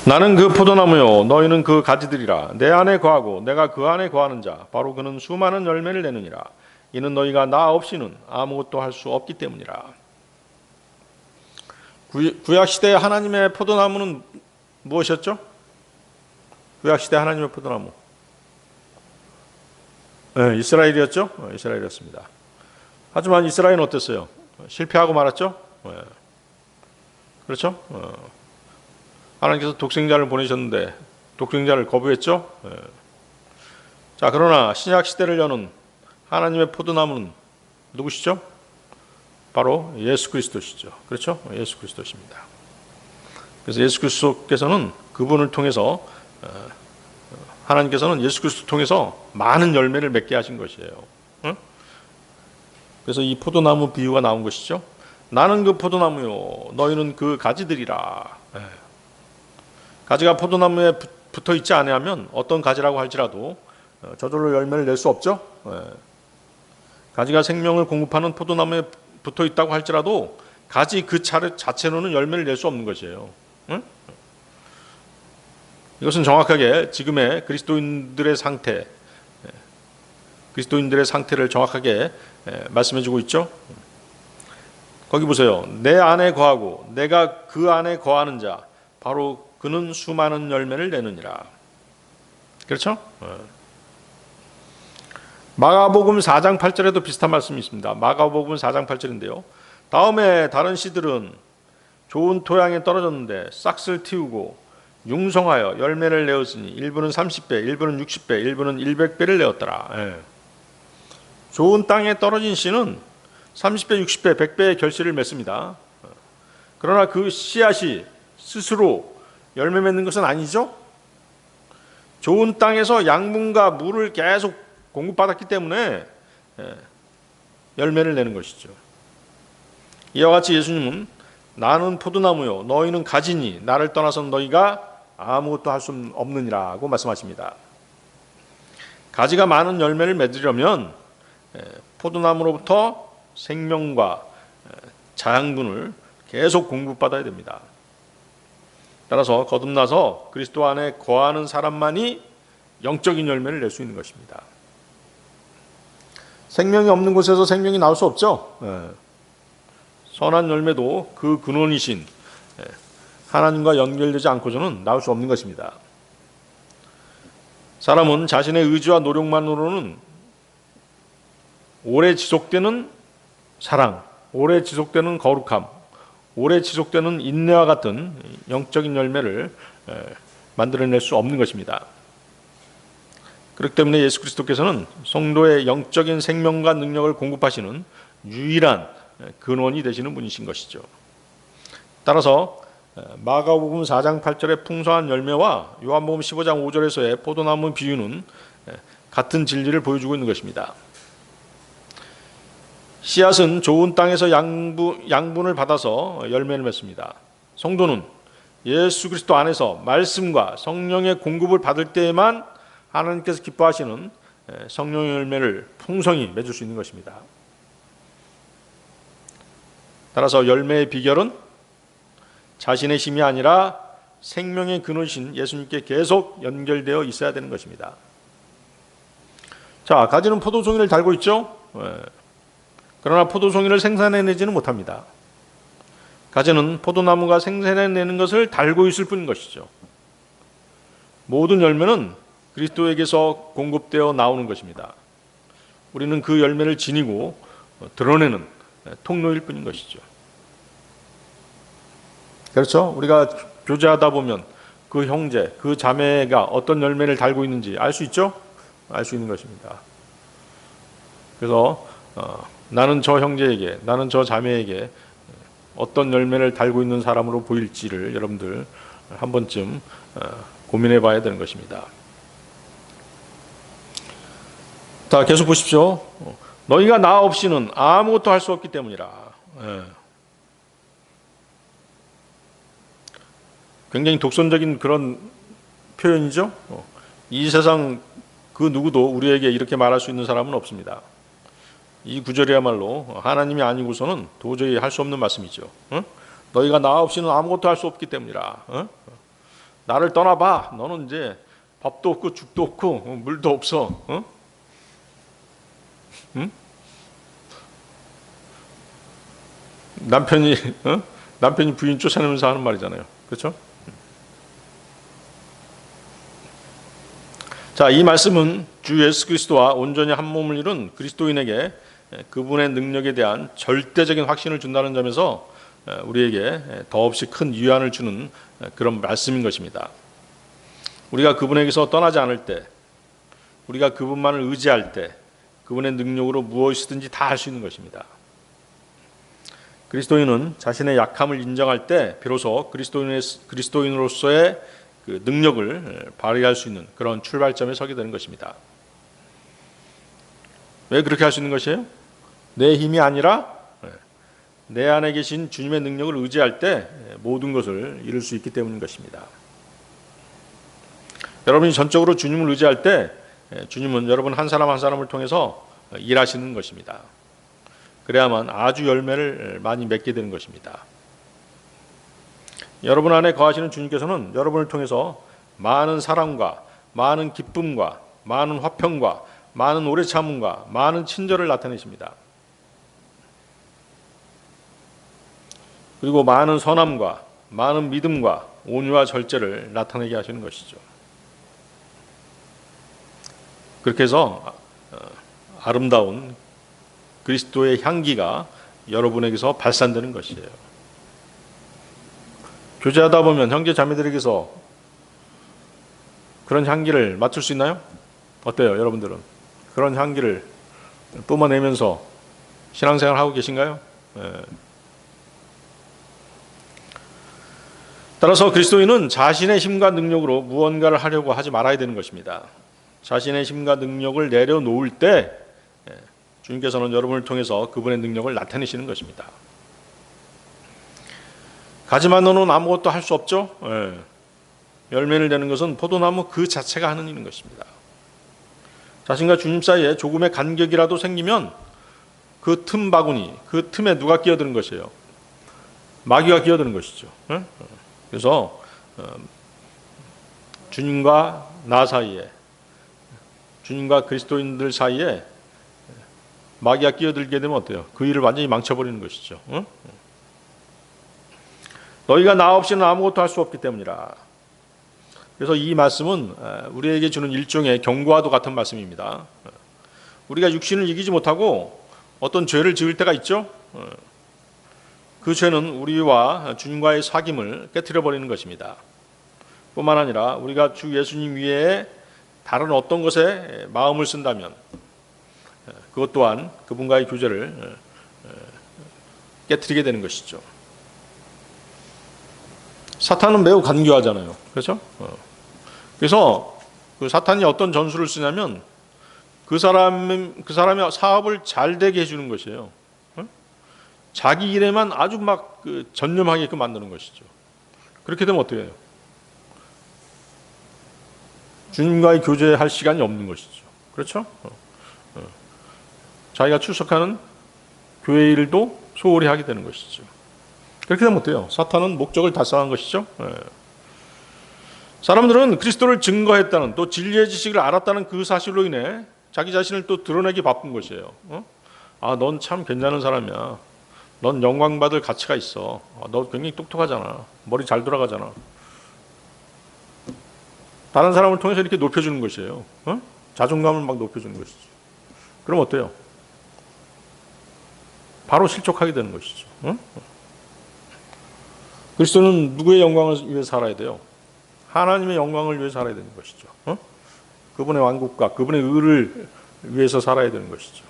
나는 그 포도나무요 너희는 그 가지들이라. 내 안에 거하고 내가 그 안에 거하는 자 바로 그는 수많은 열매를 내느니라. 이는 너희가 나 없이는 아무것도 할 수 없기 때문이라. 구약시대의 하나님의 포도나무는 무엇이었죠? 구약시대 하나님의 포도나무, 이스라엘이었죠? 이스라엘이었습니다. 하지만 이스라엘은 어땠어요? 실패하고 말았죠? 그렇죠? 하나님께서 독생자를 보내셨는데 독생자를 거부했죠. 자, 그러나 신약 시대를 여는 하나님의 포도나무는 누구시죠? 바로 예수 그리스도시죠. 그렇죠? 예수 그리스도십니다. 그래서 예수 그리스도께서는 그분을 통해서 하나님께서는 예수 그리스도 통해서 많은 열매를 맺게 하신 것이에요. 그래서 이 포도나무 비유가 나온 것이죠. 나는 그 포도나무요 너희는 그 가지들이라. 가지가 포도나무에 붙어 있지 않으면 어떤 가지라고 할지라도 저절로 열매를 낼 수 없죠. 가지가 생명을 공급하는 포도나무에 붙어 있다고 할지라도 가지 그 자체로는 열매를 낼 수 없는 것이에요. 이것은 정확하게 지금의 그리스도인들의 상태를 정확하게 말씀해주고 있죠. 거기 보세요. 내 안에 거하고 내가 그 안에 거하는 자 바로 그는 수많은 열매를 내느니라. 그렇죠? 마가복음 4장 8절에도 비슷한 말씀이 있습니다. 마가복음 4장 8절인데요. 다음에 다른 씨들은 좋은 토양에 떨어졌는데 싹을 틔우고 융성하여 열매를 내었으니 일부는 30배, 일부는 60배, 일부는 100배를 내었더라. 좋은 땅에 떨어진 씨는 30배, 60배, 100배의 결실을 맺습니다. 그러나 그 씨앗이 스스로 열매 맺는 것은 아니죠. 좋은 땅에서 양분과 물을 계속 공급받았기 때문에 열매를 내는 것이죠. 이와 같이 예수님은 나는 포도나무요 너희는 가지니 나를 떠나서는 너희가 아무것도 할 수 없느니라고 말씀하십니다. 가지가 많은 열매를 맺으려면 포도나무로부터 생명과 자양분을 계속 공급받아야 됩니다. 따라서 거듭나서 그리스도 안에 거하는 사람만이 영적인 열매를 낼 수 있는 것입니다. 생명이 없는 곳에서 생명이 나올 수 없죠. 선한 열매도 그 근원이신 하나님과 연결되지 않고서는 나올 수 없는 것입니다. 사람은 자신의 의지와 노력만으로는 오래 지속되는 사랑, 오래 지속되는 거룩함, 오래 지속되는 인내와 같은 영적인 열매를 만들어낼 수 없는 것입니다. 그렇기 때문에 예수 그리스도께서는 성도의 영적인 생명과 능력을 공급하시는 유일한 근원이 되시는 분이신 것이죠. 따라서 마가복음 4장 8절의 풍성한 열매와 요한복음 15장 5절에서의 포도나무 비유는 같은 진리를 보여주고 있는 것입니다. 씨앗은 좋은 땅에서 양분을 받아서 열매를 맺습니다. 성도는 예수 그리스도 안에서 말씀과 성령의 공급을 받을 때에만 하나님께서 기뻐하시는 성령의 열매를 풍성히 맺을 수 있는 것입니다. 따라서 열매의 비결은 자신의 힘이 아니라 생명의 근원이신 예수님께 계속 연결되어 있어야 되는 것입니다. 자, 가지는 포도송이를 달고 있죠. 그러나 포도송이를 생산해내지는 못합니다. 가지는 포도나무가 생산해내는 것을 달고 있을 뿐인 것이죠. 모든 열매는 그리스도에게서 공급되어 나오는 것입니다. 우리는 그 열매를 지니고 드러내는 통로일 뿐인 것이죠. 그렇죠? 우리가 교제하다 보면 그 형제, 그 자매가 어떤 열매를 달고 있는지 알 수 있죠? 알 수 있는 것입니다. 그래서 나는 저 형제에게, 나는 저 자매에게 어떤 열매를 달고 있는 사람으로 보일지를 여러분들 한 번쯤 고민해 봐야 되는 것입니다. 자, 계속 보십시오. 너희가 나 없이는 아무것도 할 수 없기 때문이라. 굉장히 독선적인 그런 표현이죠. 이 세상 그 누구도 우리에게 이렇게 말할 수 있는 사람은 없습니다. 이 구절이야말로 하나님이 아니고서는 도저히 할 수 없는 말씀이죠. 너희가 나 없이는 아무것도 할 수 없기 때문이라. 나를 떠나봐. 너는 이제 밥도 없고 죽도 없고 물도 없어. 남편이 부인 쫓아내면서 하는 말이잖아요. 그렇죠? 자, 이 말씀은 주 예수 그리스도와 온전히 한 몸을 이룬 그리스도인에게 그분의 능력에 대한 절대적인 확신을 준다는 점에서 우리에게 더없이 큰 위안을 주는 그런 말씀인 것입니다. 우리가 그분에게서 떠나지 않을 때, 우리가 그분만을 의지할 때 그분의 능력으로 무엇이든지 다 할 수 있는 것입니다. 그리스도인은 자신의 약함을 인정할 때 비로소 그리스도인으로서의 그 능력을 발휘할 수 있는 그런 출발점에 서게 되는 것입니다. 왜 그렇게 할 수 있는 것이에요? 내 힘이 아니라 내 안에 계신 주님의 능력을 의지할 때 모든 것을 이룰 수 있기 때문인 것입니다. 여러분이 전적으로 주님을 의지할 때 주님은 여러분 한 사람 한 사람을 통해서 일하시는 것입니다. 그래야만 아주 열매를 많이 맺게 되는 것입니다. 여러분 안에 거하시는 주님께서는 여러분을 통해서 많은 사랑과 많은 기쁨과 많은 화평과 많은 오래 참음과 많은 친절을 나타내십니다. 그리고 많은 선함과 많은 믿음과 온유와 절제를 나타내게 하시는 것이죠. 그렇게 해서 아름다운 그리스도의 향기가 여러분에게서 발산되는 것이에요. 교제하다 보면 형제 자매들에게서 그런 향기를 맡을 수 있나요? 어때요, 여러분들은? 그런 향기를 뿜어내면서 신앙생활 하고 계신가요? 따라서 그리스도인은 자신의 힘과 능력으로 무언가를 하려고 하지 말아야 되는 것입니다. 자신의 힘과 능력을 내려놓을 때 주님께서는 여러분을 통해서 그분의 능력을 나타내시는 것입니다. 가지만으로는 아무것도 할 수 없죠. 열매를 내는 것은 포도나무 그 자체가 하는 일인 것입니다. 자신과 주님 사이에 조금의 간격이라도 생기면 그 틈바구니, 그 틈에 누가 끼어드는 것이에요? 마귀가 끼어드는 것이죠. 그래서 주님과 나 사이에, 주님과 그리스도인들 사이에 마귀가 끼어들게 되면 어때요? 그 일을 완전히 망쳐버리는 것이죠. 너희가 나 없이는 아무것도 할 수 없기 때문이라. 그래서 이 말씀은 우리에게 주는 일종의 경고와도 같은 말씀입니다. 우리가 육신을 이기지 못하고 어떤 죄를 지을 때가 있죠. 그 죄는 우리와 주님과의 사귐을 깨트려버리는 것입니다. 뿐만 아니라 우리가 주 예수님 위에 다른 어떤 것에 마음을 쓴다면 그것 또한 그분과의 교제를 깨트리게 되는 것이죠. 사탄은 매우 간교하잖아요. 그렇죠? 그래서 그 사탄이 어떤 전술을 쓰냐면 그 사람의 사업을 잘 되게 해주는 것이에요. 자기 일에만 아주 막 전념하게끔 만드는 것이죠. 그렇게 되면 어떻게 해요? 주님과의 교제할 시간이 없는 것이죠. 그렇죠? 자기가 출석하는 교회 일도 소홀히 하게 되는 것이죠. 그렇게 되면 어때요? 사탄은 목적을 달성한 것이죠. 사람들은 그리스도를 증거했다는, 또 진리의 지식을 알았다는 그 사실로 인해 자기 자신을 또 드러내기 바쁜 것이에요. 아, 넌 참 괜찮은 사람이야. 넌 영광받을 가치가 있어. 너 굉장히 똑똑하잖아. 머리 잘 돌아가잖아. 다른 사람을 통해서 이렇게 높여주는 것이에요. 자존감을 막 높여주는 것이죠. 그럼 어때요? 바로 실족하게 되는 것이죠. 그리스도는 누구의 영광을 위해 살아야 돼요? 하나님의 영광을 위해 살아야 되는 것이죠. 그분의 왕국과 그분의 의를 위해서 살아야 되는 것이죠.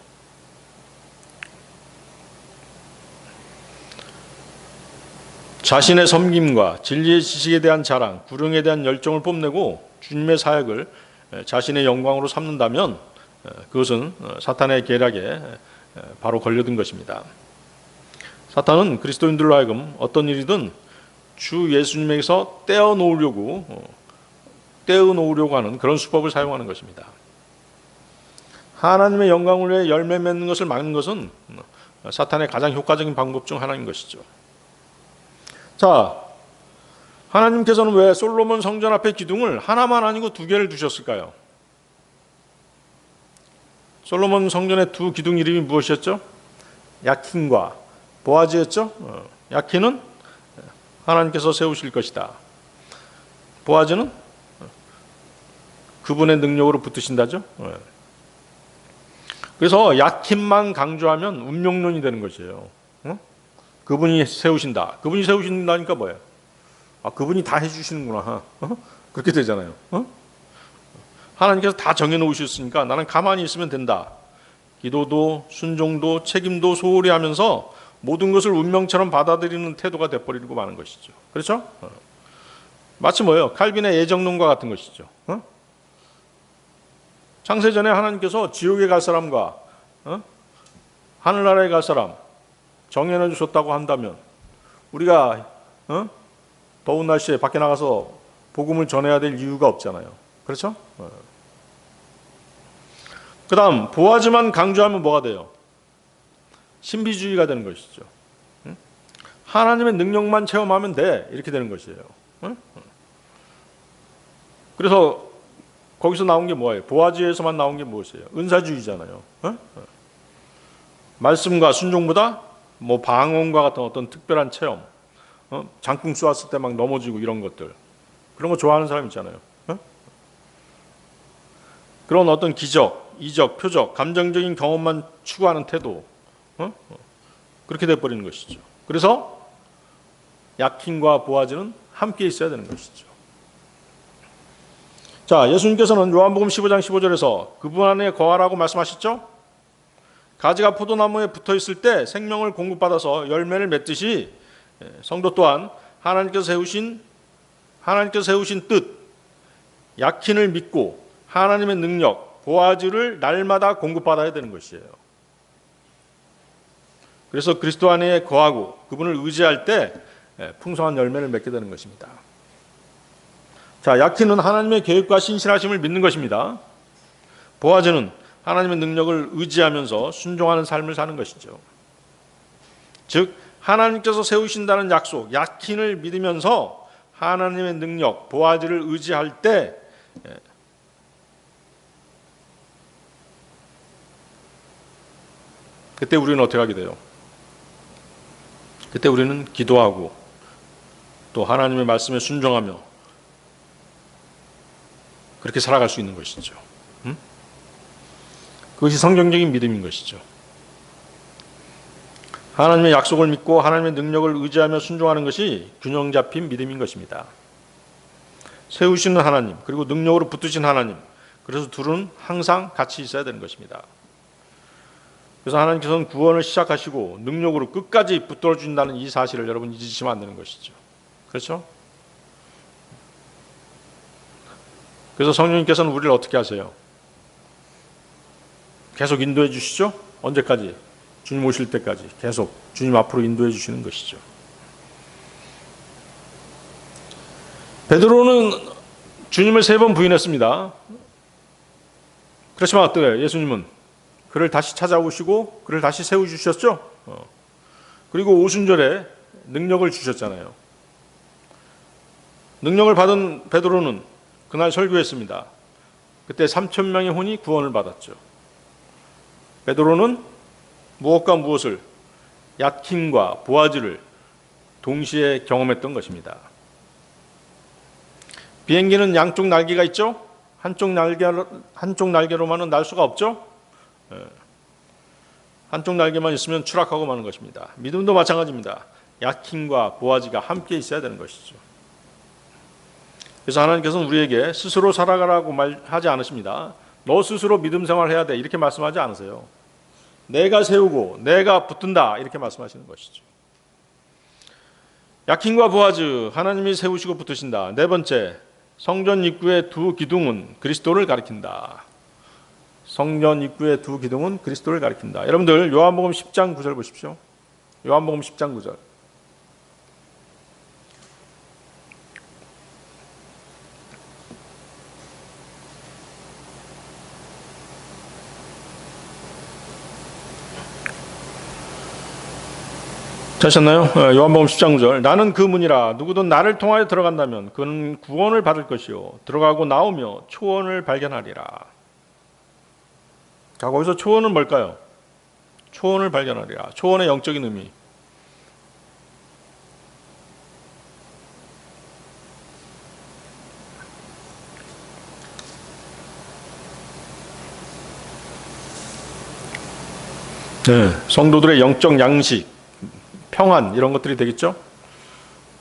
자신의 섬김과 진리의 지식에 대한 자랑, 구령에 대한 열정을 뽐내고 주님의 사역을 자신의 영광으로 삼는다면 그것은 사탄의 계략에 바로 걸려든 것입니다. 사탄은 그리스도인들로 하여금 어떤 일이든 주 예수님에게서 떼어놓으려고 하는 그런 수법을 사용하는 것입니다. 하나님의 영광을 위해 열매 맺는 것을 막는 것은 사탄의 가장 효과적인 방법 중 하나인 것이죠. 자, 하나님께서는 왜 솔로몬 성전 앞에 기둥을 하나만 아니고 두 개를 두셨을까요? 솔로몬 성전의 두 기둥 이름이 무엇이었죠? 야킨과 보아즈였죠. 야킨은 하나님께서 세우실 것이다. 보아즈는 그분의 능력으로 붙으신다죠. 그래서 야킨만 강조하면 운명론이 되는 것이에요. 그분이 세우신다. 그분이 세우신다니까 뭐예요? 아, 그분이 다 해주시는구나. 그렇게 되잖아요. 하나님께서 다 정해놓으셨으니까 나는 가만히 있으면 된다. 기도도 순종도 책임도 소홀히 하면서 모든 것을 운명처럼 받아들이는 태도가 돼버리고 마는 것이죠. 그렇죠? 마치 뭐예요? 칼빈의 애정론과 같은 것이죠. 창세전에 하나님께서 지옥에 갈 사람과 하늘나라에 갈 사람 정해놔 주셨다고 한다면 우리가 더운 날씨에 밖에 나가서 복음을 전해야 될 이유가 없잖아요. 그렇죠? 그 다음 보아즈만 강조하면 뭐가 돼요? 신비주의가 되는 것이죠. 하나님의 능력만 체험하면 돼. 이렇게 되는 것이에요. 그래서 거기서 나온 게 뭐예요? 보아즈에서만 나온 게 무엇이에요? 은사주의잖아요. 말씀과 순종보다 뭐 방언과 같은 어떤 특별한 체험, 장풍 쏘았을 때 막 넘어지고 이런 것들, 그런 거 좋아하는 사람 있잖아요. 그런 어떤 기적, 이적, 표적, 감정적인 경험만 추구하는 태도, 그렇게 돼버리는 것이죠. 그래서 야킨과 보아즈는 함께 있어야 되는 것이죠. 자, 예수님께서는 요한복음 15장 15절에서 그분 안에 거하라고 말씀하셨죠? 가지가 포도나무에 붙어 있을 때 생명을 공급받아서 열매를 맺듯이 성도 또한 하나님께서 세우신 뜻, 야킨을 믿고 하나님의 능력, 보아즈를 날마다 공급받아야 되는 것이에요. 그래서 그리스도 안에 거하고 그분을 의지할 때 풍성한 열매를 맺게 되는 것입니다. 자, 야킨은 하나님의 계획과 신실하심을 믿는 것입니다. 보아즈는 하나님의 능력을 의지하면서 순종하는 삶을 사는 것이죠. 즉 하나님께서 세우신다는 약속, 야킨을 믿으면서 하나님의 능력, 보아즈를 의지할 때 그때 우리는 어떻게 하게 돼요? 그때 우리는 기도하고 또 하나님의 말씀에 순종하며 그렇게 살아갈 수 있는 것이죠. 그것이 성경적인 믿음인 것이죠. 하나님의 약속을 믿고 하나님의 능력을 의지하며 순종하는 것이 균형 잡힌 믿음인 것입니다. 세우시는 하나님, 그리고 능력으로 붙드신 하나님, 그래서 둘은 항상 같이 있어야 되는 것입니다. 그래서 하나님께서는 구원을 시작하시고 능력으로 끝까지 붙들어 준다는 이 사실을 여러분 잊으시면 안 되는 것이죠. 그렇죠? 그래서 성령님께서는 우리를 어떻게 하세요? 계속 인도해 주시죠? 언제까지? 주님 오실 때까지 계속 주님 앞으로 인도해 주시는 것이죠. 베드로는 주님을 3번 부인했습니다. 그렇지만 어때요? 예수님은 그를 다시 찾아오시고 그를 다시 세워주셨죠. 그리고 오순절에 능력을 주셨잖아요. 능력을 받은 베드로는 그날 설교했습니다. 그때 3,000명의 혼이 구원을 받았죠. 베드로는 무엇과 무엇을, 야킨과 보아즈를 동시에 경험했던 것입니다. 비행기는 양쪽 날개가 있죠. 한쪽 날개로만은 날 수가 없죠. 한쪽 날개만 있으면 추락하고 마는 것입니다. 믿음도 마찬가지입니다. 야킨과 보아즈가 함께 있어야 되는 것이죠. 그래서 하나님께서는 우리에게 스스로 살아가라고 말하지 않으십니다. 너 스스로 믿음 생활해야 돼 이렇게 말씀하지 않으세요. 내가 세우고 내가 붙든다 이렇게 말씀하시는 것이죠. 야킨과 보아즈, 하나님이 세우시고 붙으신다. 4번째, 성전 입구의 2 기둥은 그리스도를 가리킨다. 성전 입구의 2 기둥은 그리스도를 가리킨다. 여러분들 요한복음 10장 9절 보십시오. 요한복음 10장 9절. 찾으셨나요? 요한복음 10장 9절. 나는 그 문이라. 누구든 나를 통하여 들어간다면 그는 구원을 받을 것이요 들어가고 나오며 초원을 발견하리라. 자, 거기서 초원은 뭘까요? 초원을 발견하리라. 초원의 영적인 의미. 네, 성도들의 영적 양식, 평안 이런 것들이 되겠죠.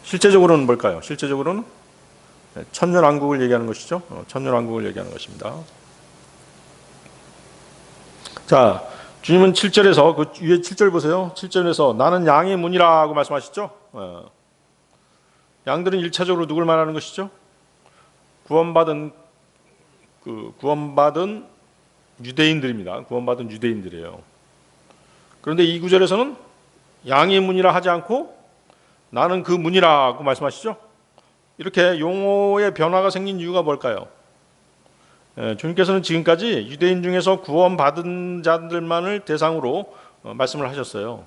실제적으로는 뭘까요? 실제적으로는 천년왕국을 얘기하는 것이죠. 천년왕국을 얘기하는 것입니다. 자, 주님은 7절에서 그 위에 7절 보세요. 7절에서 나는 양의 문이라고 말씀하시죠. 양들은 1차적으로 누굴 말하는 것이죠? 구원받은 유대인들입니다. 구원받은 유대인들이에요. 그런데 이 구절에서는 양의 문이라 하지 않고 나는 그 문이라고 말씀하시죠. 이렇게 용어의 변화가 생긴 이유가 뭘까요? 주님께서는 지금까지 유대인 중에서 구원받은 자들만을 대상으로 말씀을 하셨어요.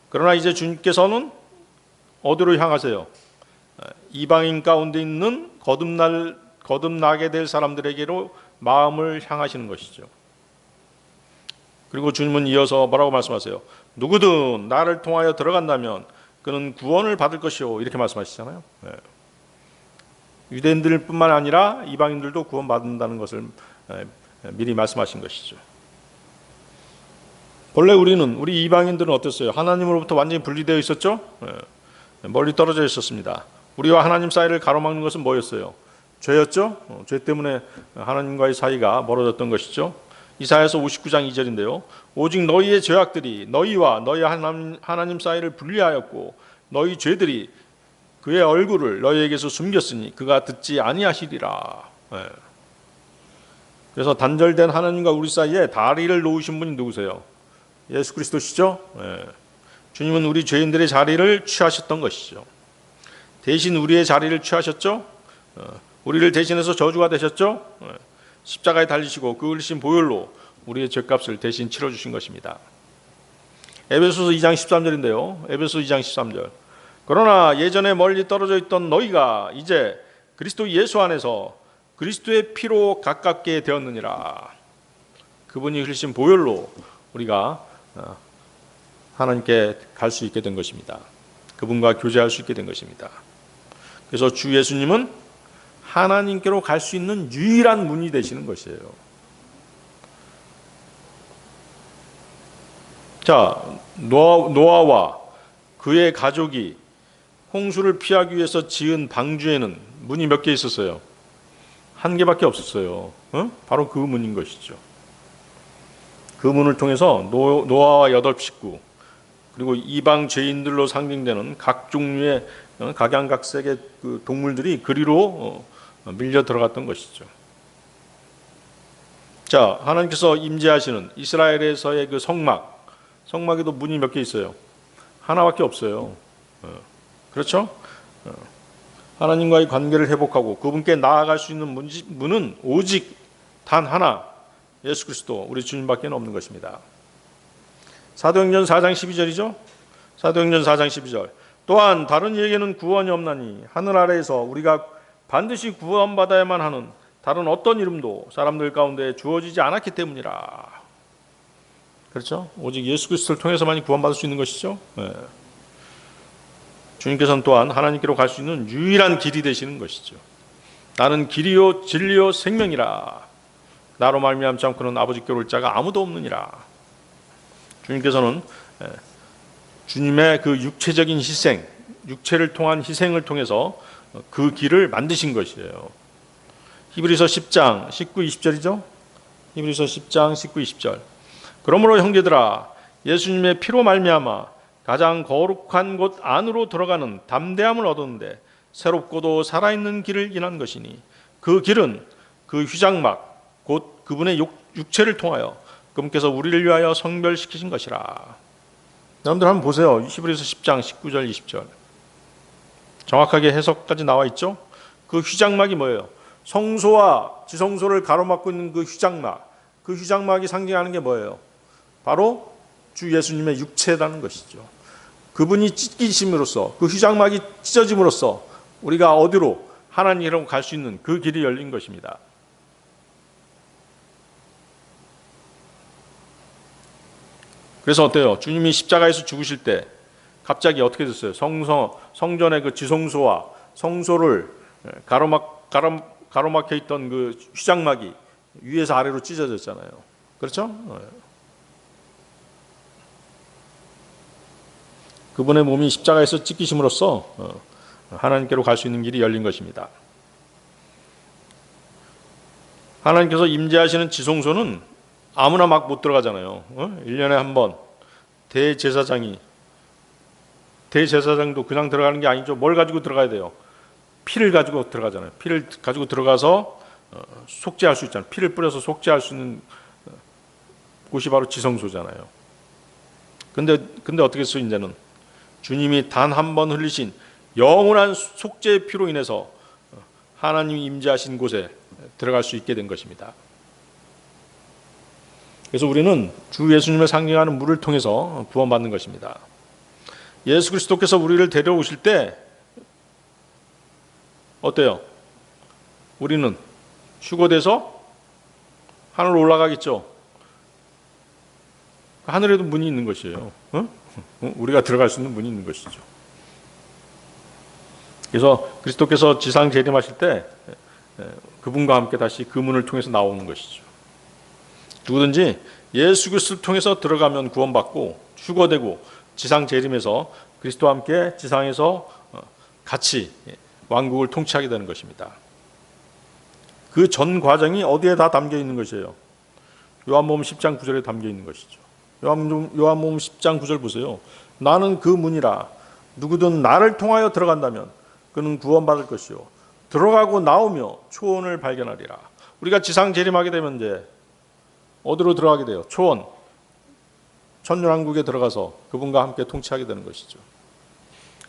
그러나 이제 주님께서는 어디로 향하세요? 이방인 가운데 있는 거듭나게 될 사람들에게로 마음을 향하시는 것이죠. 그리고 주님은 이어서 뭐라고 말씀하세요? 누구든 나를 통하여 들어간다면 그는 구원을 받을 것이요 이렇게 말씀하시잖아요. 유대인들뿐만 아니라 이방인들도 구원받는다는 것을 미리 말씀하신 것이죠. 본래 우리 이방인들은 어땠어요? 하나님으로부터 완전히 분리되어 있었죠. 멀리 떨어져 있었습니다. 우리와 하나님 사이를 가로막는 것은 뭐였어요? 죄였죠. 죄 때문에 하나님과의 사이가 멀어졌던 것이죠. 이사야서 59장 2절인데요. 오직 너희의 죄악들이 너희와 너희 하나님 사이를 분리하였고 너희 죄들이 그의 얼굴을 너희에게서 숨겼으니 그가 듣지 아니하시리라. 그래서 단절된 하나님과 우리 사이에 다리를 놓으신 분이 누구세요? 예수 그리스도시죠. 주님은 우리 죄인들의 자리를 취하셨던 것이죠. 대신 우리의 자리를 취하셨죠. 우리를 대신해서 저주가 되셨죠. 십자가에 달리시고 그 흘리신 보혈로 우리의 죄값을 대신 치러주신 것입니다. 에베소서 2장 13절인데요. 에베소서 2장 13절. 그러나 예전에 멀리 떨어져 있던 너희가 이제 그리스도 예수 안에서 그리스도의 피로 가깝게 되었느니라. 그분이 흘리신 보혈로 우리가 하나님께 갈 수 있게 된 것입니다. 그분과 교제할 수 있게 된 것입니다. 그래서 주 예수님은 하나님께로 갈 수 있는 유일한 문이 되시는 것이에요. 자, 노아와 그의 가족이 홍수를 피하기 위해서 지은 방주에는 문이 몇 개 있었어요? 한 개밖에 없었어요. 바로 그 문인 것이죠. 그 문을 통해서 노아와 8 식구 그리고 이방 죄인들로 상징되는 각 종류의 각양각색의 그 동물들이 그리로 밀려 들어갔던 것이죠. 자, 하나님께서 임재하시는 이스라엘에서의 그 성막, 성막에도 문이 몇 개 있어요? 하나밖에 없어요. 그렇죠? 하나님과의 관계를 회복하고 그분께 나아갈 수 있는 문은 오직 단 하나, 예수 그리스도 우리 주님밖에 없는 것입니다. 사도행전 4장 12절이죠. 사도행전 4장 12절. 또한 다른 이에게는 구원이 없나니 하늘 아래에서 우리가 반드시 구원받아야만 하는 다른 어떤 이름도 사람들 가운데 주어지지 않았기 때문이라. 그렇죠? 오직 예수 그리스도를 통해서만이 구원받을 수 있는 것이죠. 주님께서는 또한 하나님께로 갈 수 있는 유일한 길이 되시는 것이죠. 나는 길이요 진리요 생명이라. 나로 말미암지 않고는 아버지께로 올 자가 아무도 없느니라. 주님께서는 주님의 그 육체적인 희생, 육체를 통한 희생을 통해서 그 길을 만드신 것이에요. 히브리서 10장 19, 20절이죠. 히브리서 10장 19, 20절. 그러므로 형제들아 예수님의 피로 말미암아 가장 거룩한 곳 안으로 들어가는 담대함을 얻었는데 새롭고도 살아있는 길을 인한 것이니 그 길은 그 휘장막 곧 그분의 육체를 통하여 그분께서 우리를 위하여 성별시키신 것이라. 여러분들 한번 보세요. 히브리서 10장 19절 20절 정확하게 해석까지 나와 있죠. 그 휘장막이 뭐예요? 성소와 지성소를 가로막고 있는 그 휘장막, 그 휘장막이 상징하는 게 뭐예요? 바로 주 예수님의 육체라는 것이죠. 그분이 찢기심으로써, 그 휘장막이 찢어짐으로써 우리가 어디로 하나님이라고 갈 수 있는 그 길이 열린 것입니다. 그래서 어때요? 주님이 십자가에서 죽으실 때 갑자기 어떻게 됐어요? 성전의 그 지성소와 성소를 가로막혀 있던 그 휘장막이 위에서 아래로 찢어졌잖아요. 그렇죠? 그분의 몸이 십자가에서 찢기심으로써 하나님께로 갈 수 있는 길이 열린 것입니다. 하나님께서 임재하시는 지성소는 아무나 막 못 들어가잖아요. 1년에 한 번 대제사장도 그냥 들어가는 게 아니죠. 뭘 가지고 들어가야 돼요? 피를 가지고 들어가잖아요. 피를 가지고 들어가서 속죄할 수 있잖아요. 피를 뿌려서 속죄할 수 있는 곳이 바로 지성소잖아요. 근데 어떻게 했어요? 이제는 주님이 단 한 번 흘리신 영원한 속죄의 피로 인해서 하나님이 임재하신 곳에 들어갈 수 있게 된 것입니다. 그래서 우리는 주 예수님을 상징하는 물을 통해서 구원받는 것입니다. 예수 그리스도께서 우리를 데려오실 때 어때요? 우리는 휴거돼서 하늘로 올라가겠죠. 하늘에도 문이 있는 것이에요. 우리가 들어갈 수 있는 문이 있는 것이죠. 그래서 그리스도께서 지상 재림하실 때 그분과 함께 다시 그 문을 통해서 나오는 것이죠. 누구든지 예수 그리스도를 통해서 들어가면 구원받고 휴거되고 지상 재림에서 그리스도와 함께 지상에서 같이 왕국을 통치하게 되는 것입니다. 그 전 과정이 어디에 다 담겨 있는 것이에요? 요한복음 10장 9절에 담겨 있는 것이죠. 요한복음 10장 9절 보세요. 나는 그 문이라 누구든 나를 통하여 들어간다면 그는 구원받을 것이요 들어가고 나오며 초원을 발견하리라. 우리가 지상 재림하게 되면 이제 어디로 들어가게 돼요? 초원, 천년왕국에 들어가서 그분과 함께 통치하게 되는 것이죠.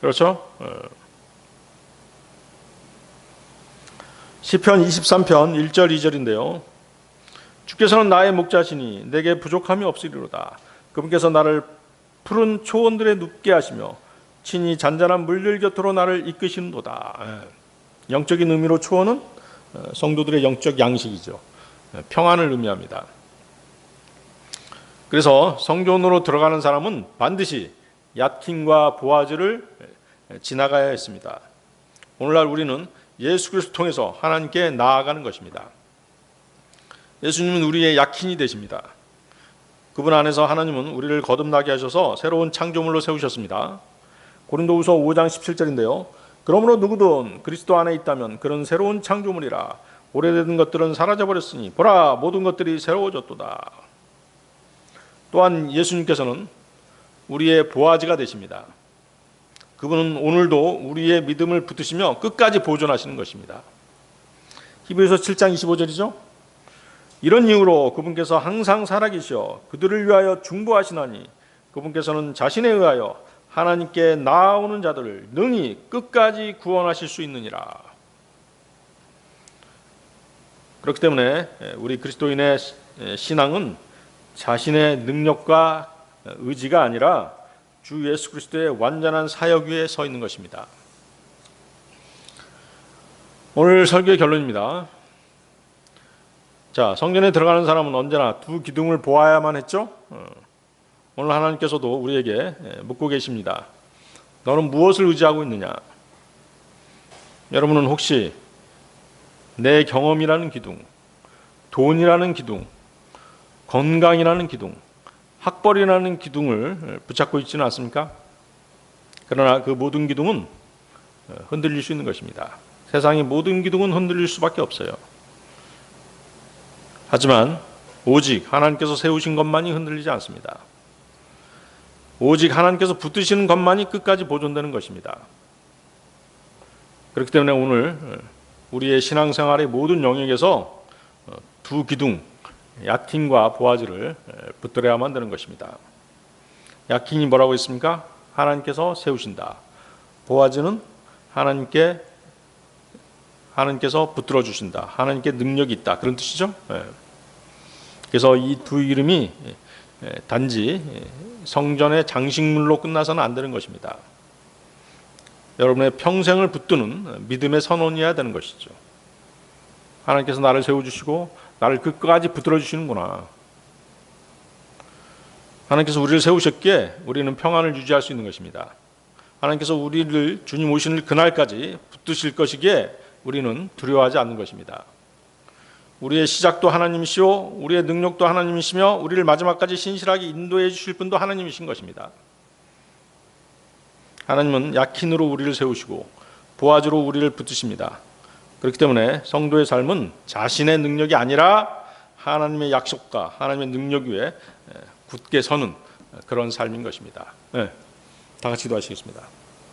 그렇죠? 시편 23편 1절 2절인데요. 주께서는 나의 목자시니 내게 부족함이 없으리로다. 그분께서 나를 푸른 초원들에 눕게 하시며 친히 잔잔한 물들 곁으로 나를 이끄시는도다. 영적인 의미로 초원은 성도들의 영적 양식이죠. 평안을 의미합니다. 그래서 성전으로 들어가는 사람은 반드시 얏긴과 보아즈를 지나가야 했습니다. 오늘날 우리는 예수 그리스도를 통해서 하나님께 나아가는 것입니다. 예수님은 우리의 약힌이 되십니다. 그분 안에서 하나님은 우리를 거듭나게 하셔서 새로운 창조물로 세우셨습니다. 고린도후서 5장 17절인데요. 그러므로 누구든 그리스도 안에 있다면 그런 새로운 창조물이라. 오래된 것들은 사라져버렸으니 보라 모든 것들이 새로워졌도다. 또한 예수님께서는 우리의 보아즈가 되십니다. 그분은 오늘도 우리의 믿음을 붙드시며 끝까지 보존하시는 것입니다. 히브리서 7장 25절이죠. 이런 이유로 그분께서 항상 살아계셔 그들을 위하여 중보하시나니 그분께서는 자신에 의하여 하나님께 나아오는 자들을 능히 끝까지 구원하실 수 있느니라. 그렇기 때문에 우리 그리스도인의 신앙은 자신의 능력과 의지가 아니라 주 예수 그리스도의 완전한 사역 위에 서 있는 것입니다. 오늘 설교의 결론입니다. 자, 성전에 들어가는 사람은 언제나 두 기둥을 보아야만 했죠? 오늘 하나님께서도 우리에게 묻고 계십니다. 너는 무엇을 의지하고 있느냐? 여러분은 혹시 내 경험이라는 기둥, 돈이라는 기둥, 건강이라는 기둥, 학벌이라는 기둥을 붙잡고 있지는 않습니까? 그러나 그 모든 기둥은 흔들릴 수 있는 것입니다. 세상의 모든 기둥은 흔들릴 수밖에 없어요. 하지만 오직 하나님께서 세우신 것만이 흔들리지 않습니다. 오직 하나님께서 붙드시는 것만이 끝까지 보존되는 것입니다. 그렇기 때문에 오늘 우리의 신앙생활의 모든 영역에서 두 기둥, 야킨과 보아즈를 붙들어야만 되는 것입니다. 야킨이 뭐라고 했습니까? 하나님께서 세우신다. 보아즈는 하나님께서 붙들어 주신다. 하나님께 능력이 있다. 그런 뜻이죠. 그래서 이 두 이름이 단지 성전의 장식물로 끝나서는 안 되는 것입니다. 여러분의 평생을 붙드는 믿음의 선언이어야 되는 것이죠. 하나님께서 나를 세워주시고 나를 끝까지 붙들어 주시는구나. 하나님께서 우리를 세우셨기에 우리는 평안을 유지할 수 있는 것입니다. 하나님께서 우리를 주님 오시는 그날까지 붙드실 것이기에 우리는 두려워하지 않는 것입니다. 우리의 시작도 하나님이시오, 우리의 능력도 하나님이시며 우리를 마지막까지 신실하게 인도해 주실 분도 하나님이신 것입니다. 하나님은 야킨으로 우리를 세우시고 보아즈로 우리를 붙드십니다. 그렇기 때문에 성도의 삶은 자신의 능력이 아니라 하나님의 약속과 하나님의 능력 위에 굳게 서는 그런 삶인 것입니다. 다 같이 기도하시겠습니다.